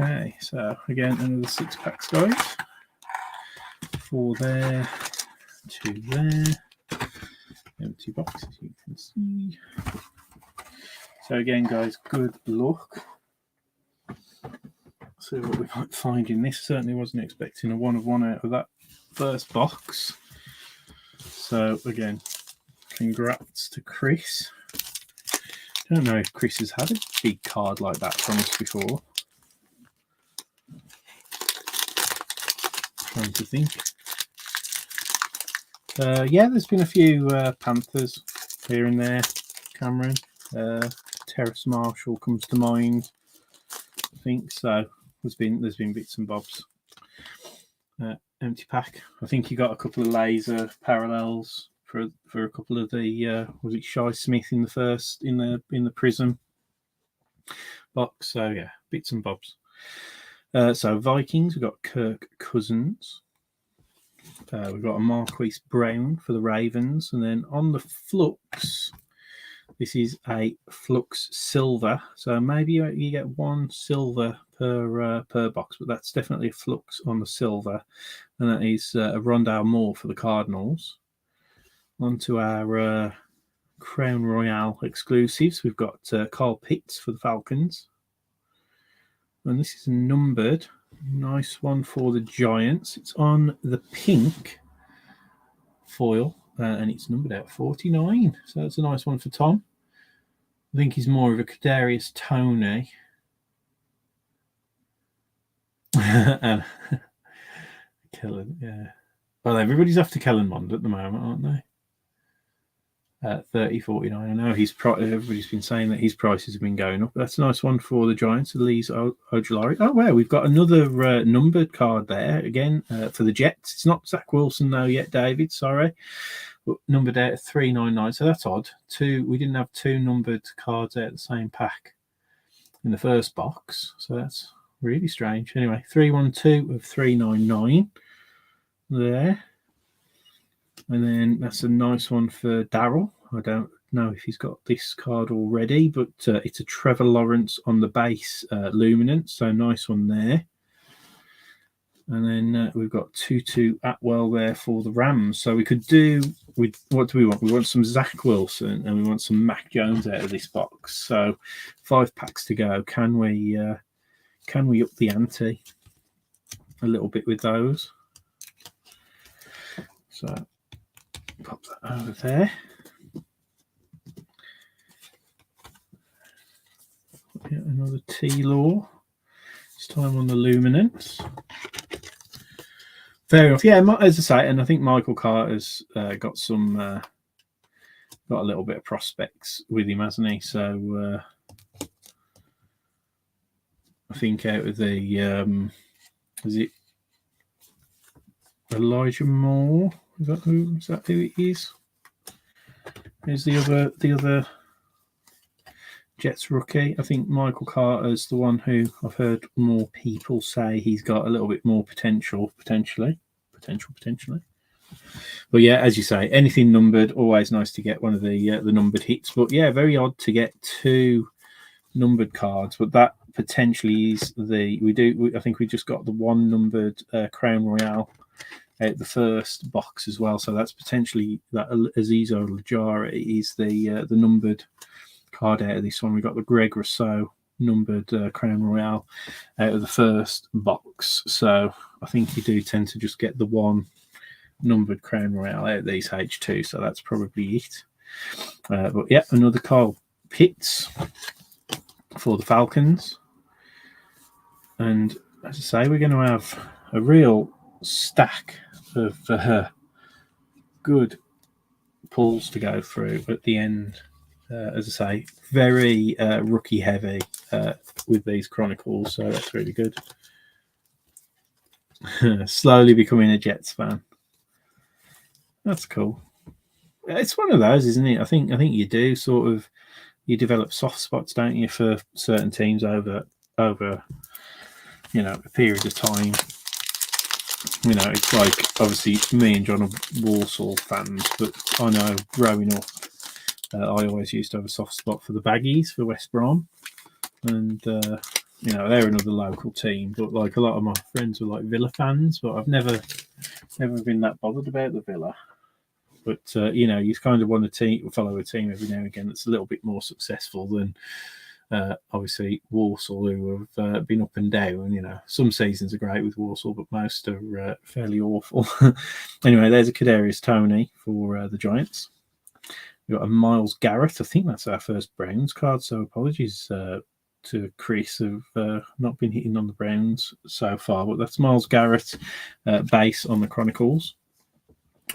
Okay, so again, another 6 packs, guys. 4 there, 2 there. Empty boxes, you can see. So again, guys, good luck. See what we might find in this. Certainly wasn't expecting a 1 of 1 out of that first box. So again, congrats to Chris. I don't know if Chris has had a big card like that from us before. Trying to think. Yeah, there's been a few Panthers here and there. Cameron, Terrace Marshall comes to mind. I think so. There's been bits and bobs. Empty pack. I think you got a couple of laser parallels for a couple of the was it Shy Smith in the first in the Prism box. So yeah, bits and bobs. So Vikings, we've got Kirk Cousins. We've got a Marquise Brown for the Ravens, and then on the Flux, this is a Flux Silver. So maybe you get 1 silver per box, but that's definitely a Flux on the silver, and that is a Rondale Moore for the Cardinals. On to our Crown Royale exclusives. We've got Carl Pitts for the Falcons, and this is numbered. Nice one for the Giants. It's on the pink foil, and it's numbered out 49. So that's a nice one for Tom. I think he's more of a Kadarius Toney. And Kellen, yeah. Well, everybody's after Kellen Mond at the moment, aren't they? 30.49. I know everybody's been saying that his prices have been going up. That's a nice one for the Giants, Elise Ojulari. Oh, wow, we've got another numbered card there again for the Jets. It's not Zach Wilson though yet, David. Sorry, but numbered out at 399. So that's odd. We didn't have two numbered cards out of the same pack in the first box, so that's really strange. Anyway, 312 of 399 there. And then that's a nice one for Darryl. I don't know if he's got this card already, but it's a Trevor Lawrence on the base luminance. So nice one there. And then we've got Tutu Atwell there for the Rams. So we could do with what do we want? We want some Zach Wilson and we want some Mac Jones out of this box. So 5 packs to go. Can we up the ante a little bit with those? So pop that over there. Yeah, another T-Law. This time on the Luminance. Fair enough. Yeah, as I say, and I think Michael Carter's got a little bit of prospects with him, hasn't he? So I think out of the is it Elijah Moore? Is that who it is? Is the other Jets rookie? I think Michael Carter's the one who I've heard more people say he's got a little bit more potentially. But yeah, as you say, anything numbered, always nice to get one of the numbered hits. But yeah, very odd to get 2 numbered cards. But that potentially is I think we just got the 1 numbered Crown Royale out the first box as well. So that's potentially that Aziz Ojulari is the numbered card out of this one. We got the Greg Rousseau numbered Crown Royale out of the first box. So I think you do tend to just get the 1 numbered Crown Royale out of these H2. So that's probably it. But yeah, another Kyle Pitts for the Falcons. And as I say, we're going to have a real stack of good pulls to go through at the end. As I say, very rookie heavy with these Chronicles, so that's really good. Slowly becoming a Jets fan. That's cool. It's one of those, isn't it? I think you do sort of you develop soft spots, don't you, for certain teams over a period of time. It's like obviously me and John are Walsall fans, but I know growing up, I always used to have a soft spot for the Baggies for West Brom, and they're another local team. But like a lot of my friends were like Villa fans, but I've never been that bothered about the Villa. But you kind of want to follow a team every now and again that's a little bit more successful than obviously Walsall, who have been up and down. Some seasons are great with Walsall, but most are fairly awful. Anyway, there's a Kadarius Toney for the Giants. We've got a Myles Garrett. I think that's our first Browns card, so apologies to Chris, who've not been hitting on the Browns so far, but that's Myles Garrett base on the Chronicles.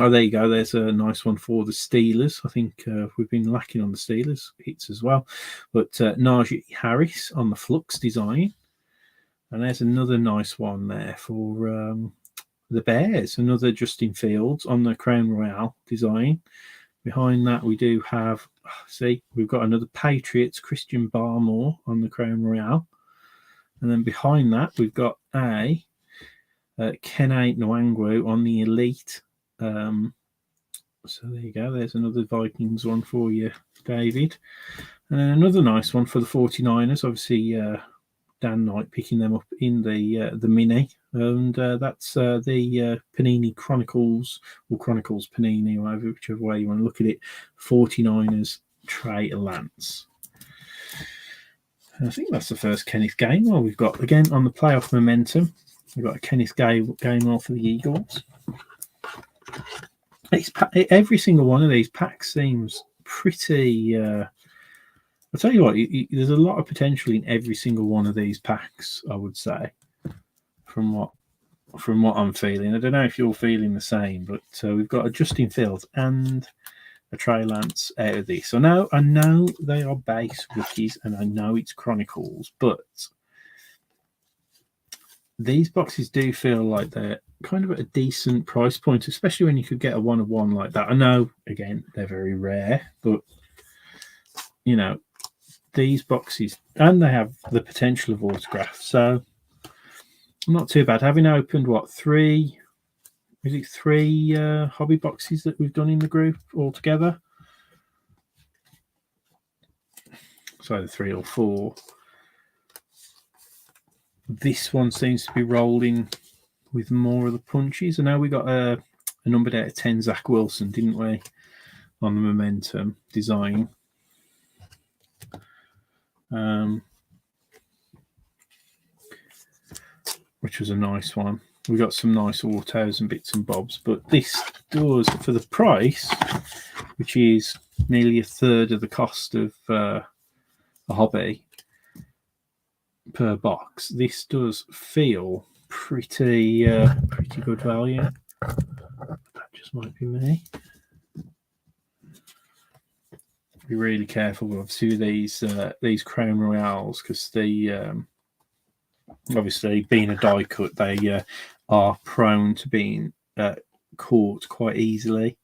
Oh, there you go. There's a nice one for the Steelers. I think we've been lacking on the Steelers hits as well. But Najee Harris on the Flux design. And there's another nice one there for the Bears. Another Justin Fields on the Crown Royale design. Behind that, we do have, we've got another Patriots, Christian Barmore on the Crown Royale. And then behind that, we've got a Kene Nwangwu on the Elite. So there you go. There's another Vikings one for you, David. And then another nice one for the 49ers. Obviously, Dan Knight picking them up in the mini. And that's the Panini Chronicles, or Chronicles Panini, or whichever way you want to look at it. 49ers Trey Lance. And I think that's the first Kenneth Gainwell we've got. Again, on the playoff momentum, we've got a Kenneth Gainwell for the Eagles. Every single one of these packs seems pretty... I'll tell you what, there's a lot of potential in every single one of these packs, I would say, from what I'm feeling. I don't know if you're feeling the same, but we've got a Justin Fields and a Trey Lance out of this. I know they are base rookies, and I know it's Chronicles, but these boxes do feel like they're kind of at a decent price point, especially when you could get a 1-of-1 like that. I know, again, they're very rare, but these boxes, and they have the potential of autograph, so not too bad. Having opened three hobby boxes that we've done in the group altogether, so either 3 or 4. This one seems to be rolling with more of the punches. I know we got a numbered out of 10 Zach Wilson, didn't we, on the Momentum design. Which was a nice one. We got some nice autos and bits and bobs, but this does, for the price, which is nearly a third of the cost of a hobby per box, this does feel pretty good value. That just might be me. Be really careful, obviously, with these Chrome Royales, because the obviously being a die cut, they are prone to being caught quite easily.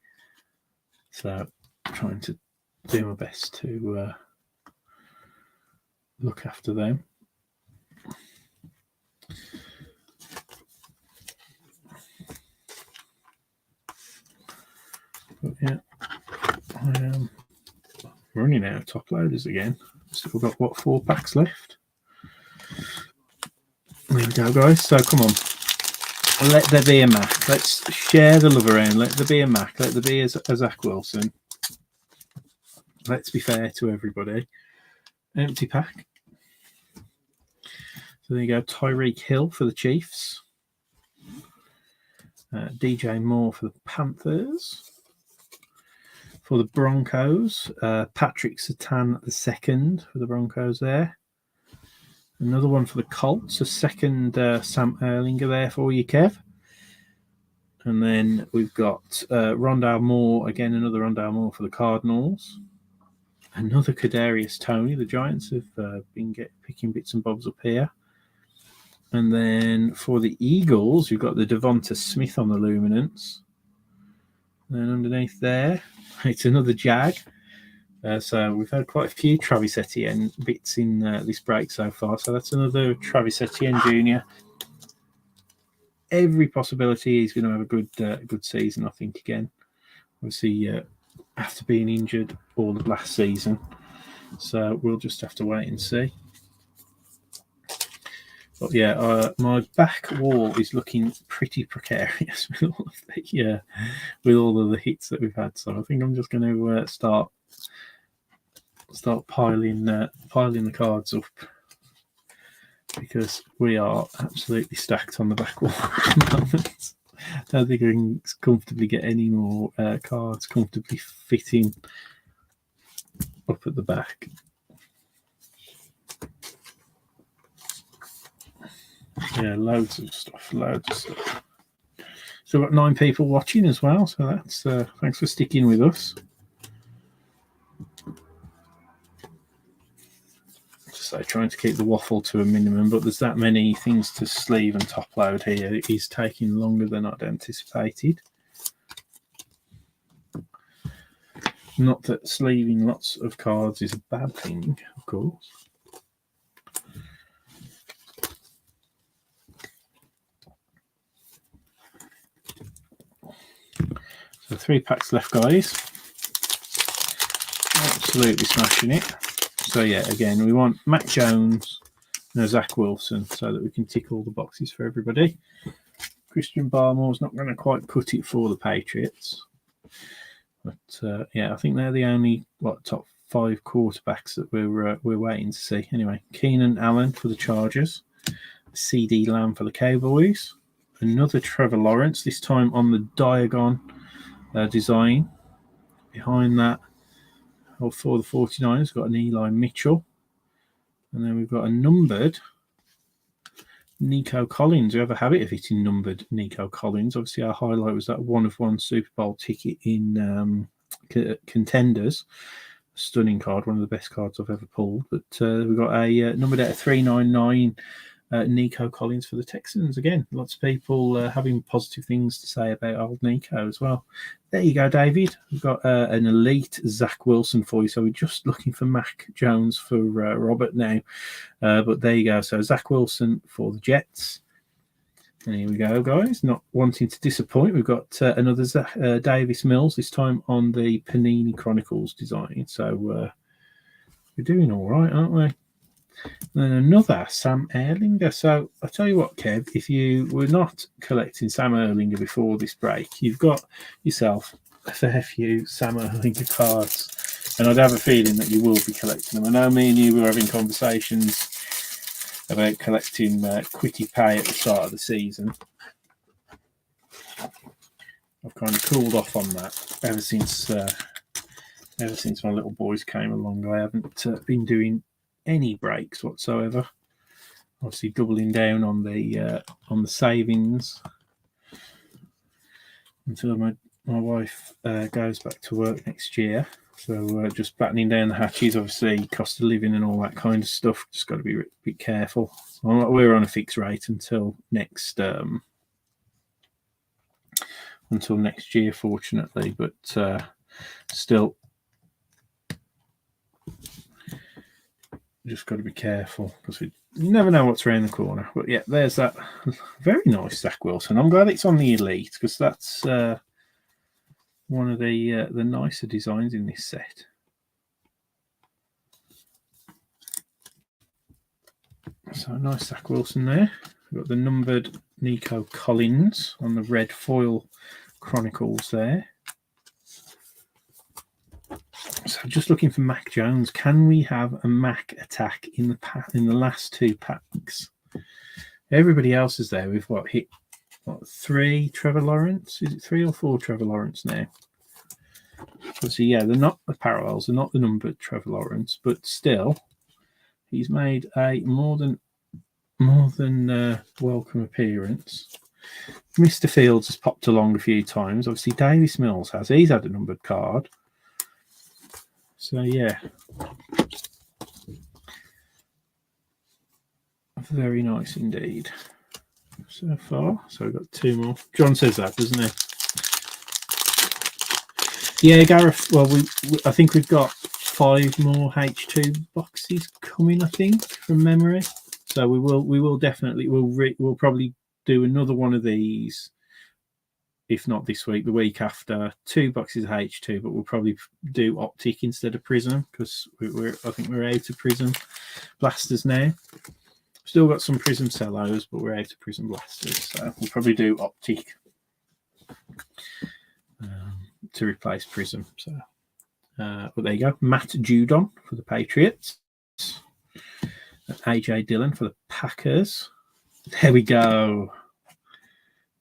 So I'm trying to do my best to look after them. But yeah, I am running out of top loaders again. Still got 4 packs left. There we go, guys. So come on, let there be a Mac. Let's share the love around. Let there be a Mac. Let there be a Zach Wilson. Let's be fair to everybody. Empty pack. So there you go. Tyreek Hill for the Chiefs. DJ Moore for the Panthers. For the Broncos, Patrick Surtain II for the Broncos there. Another one for the Colts, a second Sam Erlinger there for you, Kev. And then we've got Rondale Moore, again, another Rondale Moore for the Cardinals. Another Kadarius Toney. The Giants have been picking bits and bobs up here. And then for the Eagles, you've got the Devonta Smith on the Luminance. And then underneath there, it's another Jag. So we've had quite a few Travis Etienne bits in this break so far. So that's another Travis Etienne Jr. Every possibility he's going to have a good season, I think, again. Obviously, after being injured all of last season. So we'll just have to wait and see. But yeah, my back wall is looking pretty precarious with all of the hits that we've had. So I think I'm just going to start piling the cards up, because we are absolutely stacked on the back wall at the moment. I don't think I can comfortably get any more cards comfortably fitting up at the back. Yeah, loads of stuff. So we've got 9 people watching as well, so that's thanks for sticking with us. So trying to keep the waffle to a minimum, but there's that many things to sleeve and top load here. It is taking longer than I'd anticipated. Not that sleeving lots of cards is a bad thing, of course. So 3 packs left, guys. Absolutely smashing it. So yeah, again, we want Mac Jones and a Zach Wilson so that we can tick all the boxes for everybody. Christian Barmore's not going to quite cut it for the Patriots. But yeah, I think they're the only top 5 quarterbacks that we're waiting to see. Anyway, Keenan Allen for the Chargers. CD Lamb for the Cowboys. Another Trevor Lawrence, this time on the Diagon design. Behind that, for the 49ers, got an Eli Mitchell. And then we've got a numbered Nico Collins. We have a habit of hitting numbered Nico Collins. Obviously, our highlight was that 1-of-1 Super Bowl ticket in Contenders. Stunning card, one of the best cards I've ever pulled. But we've got a numbered out of 399 Nico Collins for the Texans. Again, lots of people having positive things to say about old Nico as well. There you go, David. We've got an elite Zach Wilson for you. So we're just looking for Mac Jones for Robert now. But there you go. So Zach Wilson for the Jets. And here we go, guys. Not wanting to disappoint, we've got another Davis Mills, this time on the Panini Chronicles design. So we're doing all right, aren't we? And another Sam Erlinger. So I'll tell you what, Kev, if you were not collecting Sam Erlinger before this break, you've got yourself a fair few Sam Erlinger cards. And I'd have a feeling that you will be collecting them. I know me and you were having conversations about collecting Quitty Pay at the start of the season. I've kind of cooled off on that ever since my little boys came along. I haven't been doing any breaks whatsoever. Obviously, doubling down on the savings until my wife goes back to work next year. So just battening down the hatches, obviously cost of living and all that kind of stuff. Just got to be careful. We're on a fixed rate until next year, fortunately. But still, just got to be careful because you never know what's around the corner. But yeah, there's that very nice Zach Wilson. I'm glad it's on the elite because that's one of the nicer designs in this set. So nice Zach Wilson there. We've got the numbered Nico Collins on the red foil Chronicles there. So just looking for Mac Jones. Can we have a Mac attack in the last two packs? Everybody else is there. We've hit 3 Trevor Lawrence? Is it 3 or 4 Trevor Lawrence now? So yeah, they're not the parallels, they're not the numbered Trevor Lawrence, but still, he's made a more than welcome appearance. Mr. Fields has popped along a few times. Obviously, Davis Mills has. He's had a numbered card. So yeah, very nice indeed so far. So we've got 2 more. John says that, doesn't he? Yeah, Gareth. Well, I think we've got 5 more H2 boxes coming. I think from memory. So we will definitely we'll probably do another one of these, if not this week, the week after. 2 boxes of H2, but we'll probably do Optic instead of Prism because I think we're out of Prism blasters now. Still got some Prism Cellos, but we're out of Prism blasters, so we'll probably do Optic to replace Prism. So, but there you go. Matt Judon for the Patriots. AJ Dillon for the Packers. There we go.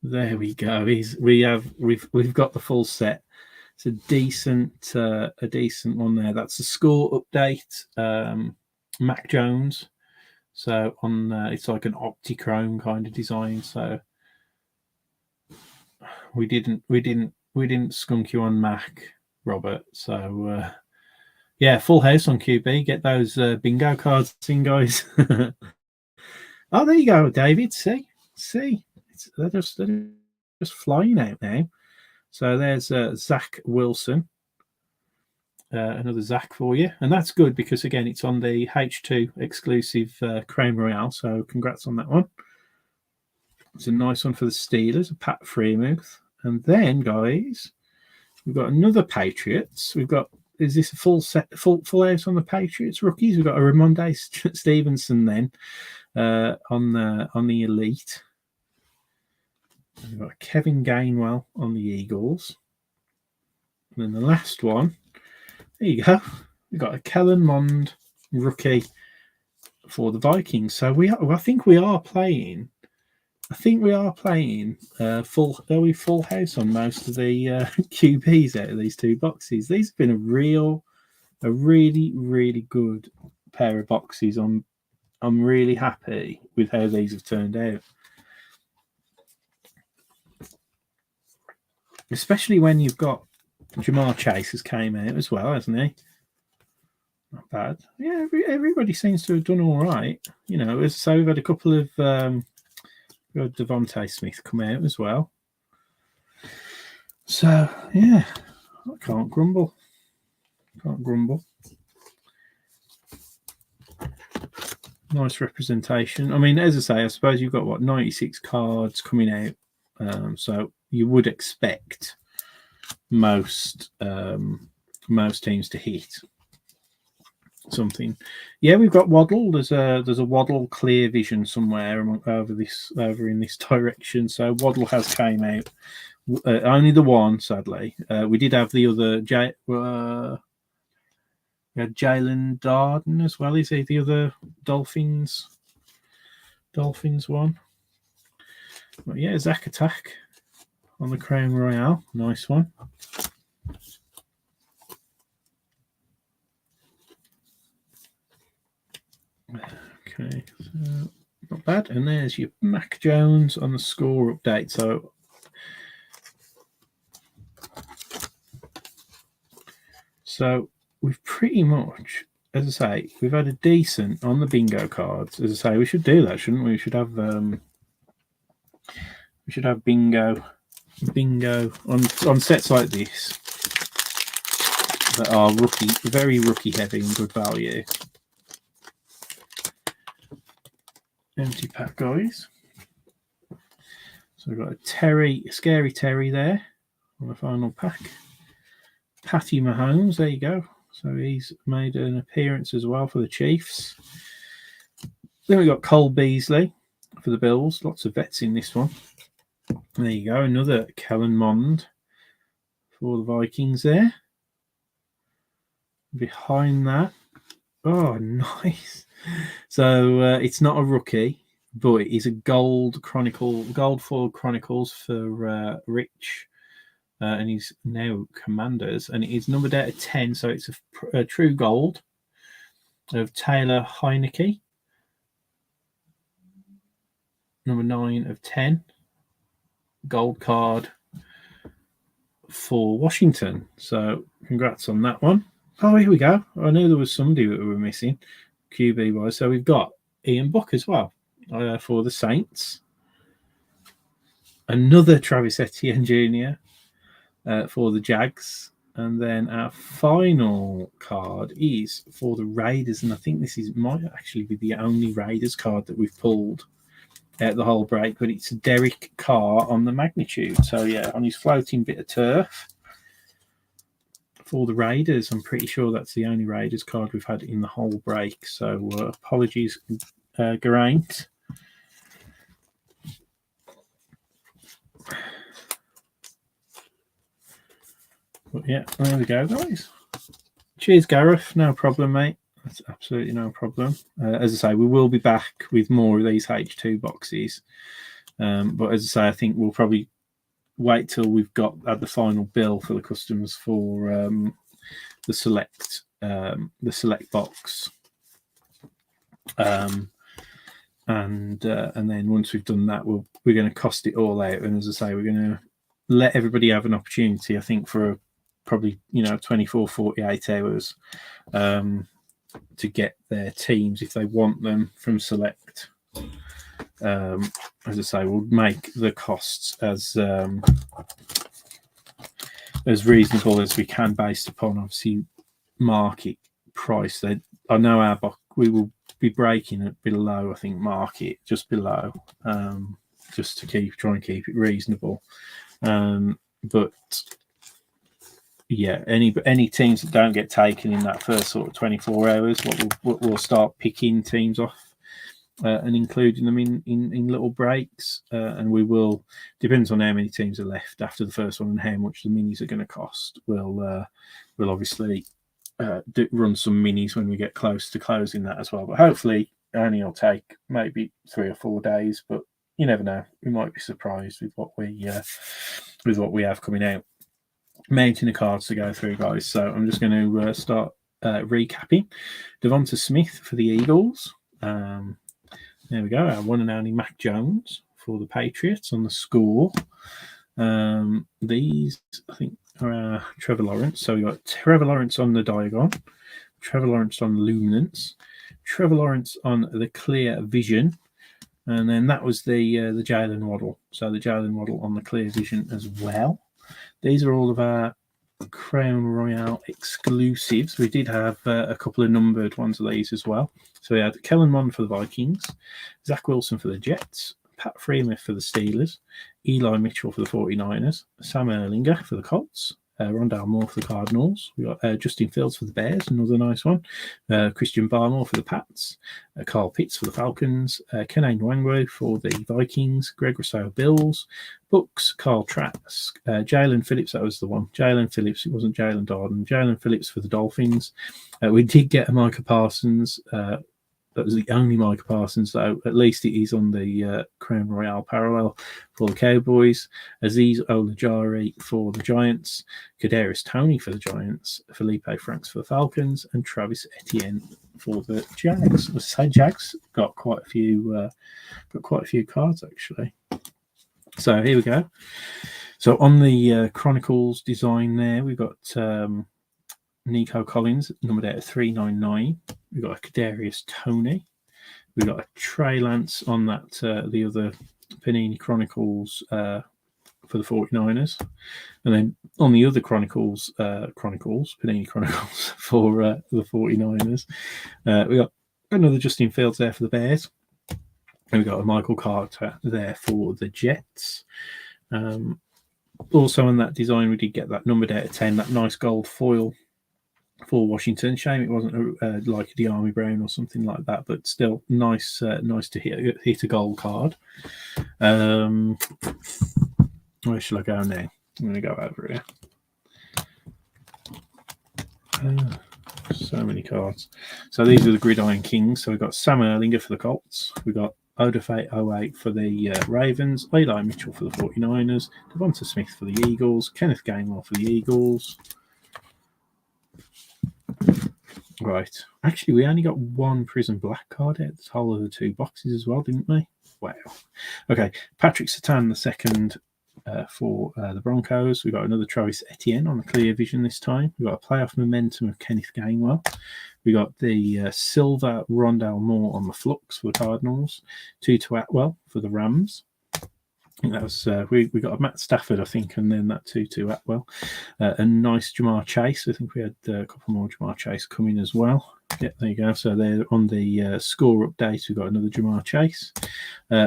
There we go. We've got the full set. It's a decent one there. That's the score update. Mac Jones. So on it's like an Optichrome kind of design. So we didn't skunk you on Mac, Robert. So yeah, full house on QB. Get those bingo cards in, guys. Oh, there you go, David. See, they're just flying out now. So there's Zach Wilson. Another Zach for you, and that's good because again it's on the H2 exclusive Crown Royale, so congrats on that one. It's a nice one for the Steelers, a Pat Freiermuth. And then guys, we've got another Patriots. Is this a full house on the Patriots rookies? We've got a Ramonde Stevenson then on the elite. We've got Kevin Gainwell on the Eagles. And then the last one, there you go. We've got a Kellen Mond rookie for the Vikings. So I think we are playing full house on most of the QBs out of these 2 boxes. These have been a really, really good pair of boxes. I'm really happy with how these have turned out. Especially when you've got Jamar Chase has came out as well, hasn't he? Not bad. Yeah, everybody seems to have done all right. So we've had a couple of we had Devontae Smith come out as well. So yeah, I can't grumble. Nice representation. I mean, as I say, I suppose you've got 96 cards coming out, so you would expect most teams to hit something. Yeah, we've got Waddle. There's a Waddle clear vision somewhere over in this direction. So Waddle has came out. Only the one, sadly. We did have the other Jalen Darden as well. Is he the other Dolphins one? But yeah, Zach Attack on the Crown Royale. Nice one. Okay, so not bad. And there's your Mac Jones on the score update. So we've pretty much, as I say, we've had a decent on the bingo cards. As I say, we should do that, shouldn't we? We should have bingo on sets like this that are very rookie heavy and good value. Empty pack, guys. So we've got a Scary Terry there on the final pack. Patty Mahomes, there you go. So he's made an appearance as well for the Chiefs. Then we've got Cole Beasley for the Bills. Lots of vets in this one. There you go. Another Kellen Mond for the Vikings there. Behind that. Oh, nice. So it's not a rookie, but it is a gold foil Chronicles for Rich. And he's now Commanders, and it is numbered out of 10, so it's a true gold of Taylor Heineke, number 9 of 10, gold card for Washington. So congrats on that one. Oh, here we go. I knew there was somebody that we were missing, QB wise. So we've got Ian Buck as well for the Saints. Another Travis Etienne Jr. For the Jags. And then our final card is for the Raiders. And I think this might actually be the only Raiders card that we've pulled out the whole break. But it's Derek Carr on the magnitude. So, yeah, on his floating bit of turf for the Raiders. I'm pretty sure that's the only Raiders card we've had in the whole break. So, apologies, Geraint. But yeah, there we go, guys. Cheers, Gareth. No problem, mate. That's absolutely no problem. As I say, we will be back with more of these H2 boxes. But as I say, I think we'll probably wait till we've had the final bill for the customs for the select box. And then once we've done that, we're going to cost it all out. And as I say, we're going to let everybody have an opportunity, I think, for probably 24, 48 hours to get their teams if they want them from select. As I say, we'll make the costs as reasonable as we can based upon obviously market price. I know we will be breaking it below, I think, market, just below, just to try and keep it reasonable. But yeah, any teams that don't get taken in that first sort of 24 hours, we'll start picking teams off and including them in little breaks. And we will, depends on how many teams are left after the first one and how much the minis are going to cost. We'll obviously run some minis when we get close to closing that as well. But hopefully, only will take maybe 3 or 4 days. But you never know; we might be surprised with what we have coming out. Mountain of cards to go through, guys. So I'm just going to start recapping. Devonta Smith for the Eagles. There we go. Our one and only Mac Jones for the Patriots on the score. These, I think, are Trevor Lawrence. So we got Trevor Lawrence on the Diagon, Trevor Lawrence on Luminance, Trevor Lawrence on the Clear Vision, and then that was the Jalen Waddle. So the Jalen Waddle on the Clear Vision as well. These are all of our Crown Royale exclusives. We did have a couple of numbered ones of these as well. So we had Kellen Mond for the Vikings, Zach Wilson for the Jets, Pat Freiermuth for the Steelers, Eli Mitchell for the 49ers, Sam Erlinger for the Colts, Rondale Moore for the Cardinals. We got Justin Fields for the Bears, another nice one. Christian Barmore for the Pats, Carl Pitts for the Falcons, Kenane Nwangwu for the Vikings, Greg Rousseau Bills, Bucks, Carl Trask, Jalen Phillips, that was the one. Jalen Phillips, it wasn't Jalen Darden. Jalen Phillips for the Dolphins. We did get a Micah Parsons. That was the only Micah Parsons, though. At least he's on the Crown Royale parallel for the Cowboys. Azeez Olajari for the Giants. Kadarius Toney for the Giants. Felipe Franks for the Falcons. And Travis Etienne for the Jags. Let's say Jags got quite a few cards, actually. So here we go. So on the Chronicles design there, we've got Nico Collins, numbered out of 399. We've got a Kadarius Toney. We've got a Trey Lance on that, the other Panini Chronicles for the 49ers. And then on the other Panini Chronicles for the 49ers, we got another Justin Fields there for the Bears. And we've got a Michael Carter there for the Jets. Also on that design, we did get that numbered out of 10, that nice gold foil for Washington. Shame it wasn't like a De'Ami Brown or something like that, but still nice to hit a gold card. Where shall I go now? I'm going to go over here. So many cards. So these are the Gridiron Kings. So we've got Sam Erlinger for the Colts. We've got Odafe 08 for the Ravens. Eli Mitchell for the 49ers. Devonta Smith for the Eagles. Kenneth Gainwell for the Eagles. Right. Actually, we only got one Prison Black card out the whole of the two boxes as well, didn't we? Wow. Okay. Patrick Surtain the second for the Broncos. We've got another Travis Etienne on the Clear Vision this time. We've got a playoff momentum of Kenneth Gainwell. We got the silver Rondale Moore on the Flux for the Cardinals. Tutu Atwell for the Rams. I think that was we got a Matt Stafford, I think, and then that Tutu Atwell. A nice Jamar Chase. I think we had a couple more Jamar Chase coming as well. Yeah, there you go. So they're on the score update. We've got another Jamar Chase.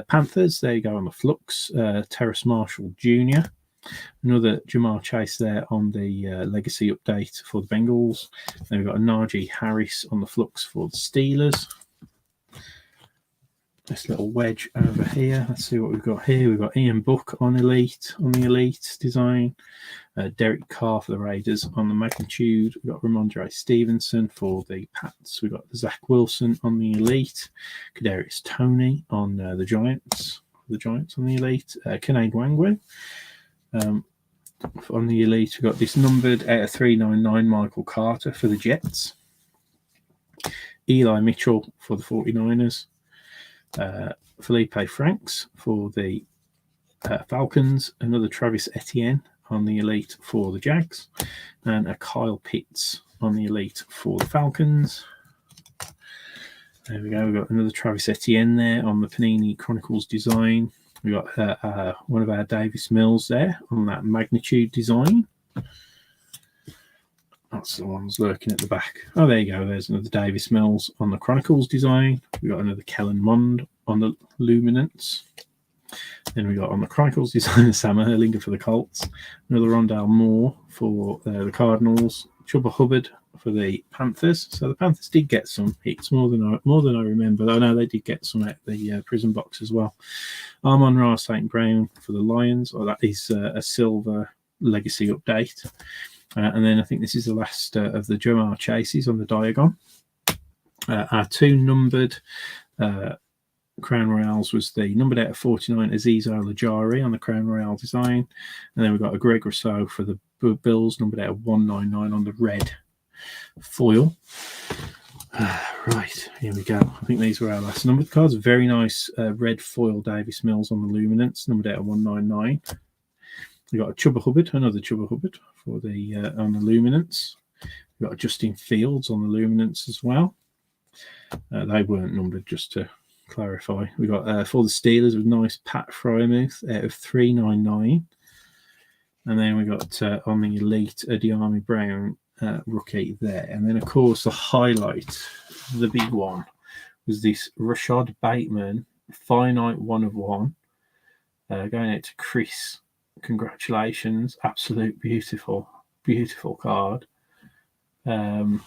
Panthers, there you go on the Flux. Terrace Marshall Jr. Another Jamar Chase there on the legacy update for the Bengals. Then we've got a Najee Harris on the Flux for the Steelers. This little wedge over here. Let's see what we've got here. We've got Ian Book on the Elite design. Derek Carr for the Raiders on the Magnitude. We've got Ramondre Stevenson for the Pats. We've got Zach Wilson on the Elite. Kadarius Toney on the Giants. The Giants on the Elite. Kenane Nwangwu. On the Elite, we've got this numbered out of 399 Michael Carter for the Jets. Eli Mitchell for the 49ers. Felipe Franks for the Falcons. Another Travis Etienne on the Elite for the Jags. And a Kyle Pitts on the Elite for the Falcons. There we go. We've got another Travis Etienne there on the Panini Chronicles design. We've got one of our Davis Mills there on that Magnitude design. That's the ones lurking at the back. Oh, there you go. There's another Davis Mills on the Chronicles design. We've got another Kellen Mond on the Luminance. Then we got on the Chronicles design Sam Erlinger for the Colts. Another Rondale Moore for the Cardinals. Chuba Hubbard for the Panthers. So the Panthers did get some hits, more than I remember. Though no, they did get some at the prison box as well. Amon-Ra St. Brown for the Lions. That is a silver legacy update. And then I think this is the last of the Jamar Chases on the Diagon. Our two numbered Crown Royales was the numbered out of 49 Azeez Olajari on the Crown Royale design. And then we've got a Greg Rousseau for the Bills, numbered out of 199 on the red foil. Right, here we go. I think these were our last numbered cards. Very nice red foil Davis Mills on the Luminance, numbered out of 199. We got a Chubba Hubbard, another Chubba Hubbard for the on the Luminance. We got a Justin Fields on the Luminance as well. They weren't numbered, just to clarify. We got for the Steelers with nice Pat Fryermuth out of 399. And then we got on the Elite a De'Ami Brown rookie there. And then, of course, the highlight, the big one, was this Rashad Bateman finite 1 of 1 going out to Chris. Congratulations. Absolute beautiful card. 1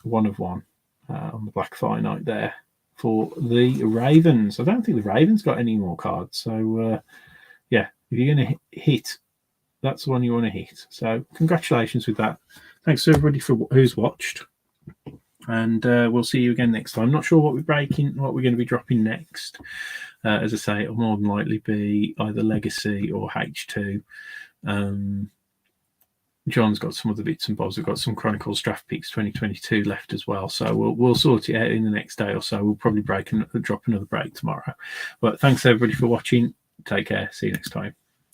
of 1 on the black finite there for the Ravens. I don't think the Ravens got any more cards. So, yeah, if you're going to hit, that's the one you want to hit. So congratulations with that. Thanks to everybody who's watched. And we'll see you again next time. Not sure what we're going to be dropping next. As I say, it'll more than likely be either Legacy or H2. John's got some other bits and bobs. We've got some Chronicles Draft Picks 2022 left as well. So we'll sort it out in the next day or so. We'll probably drop another break tomorrow. But thanks everybody for watching. Take care. See you next time.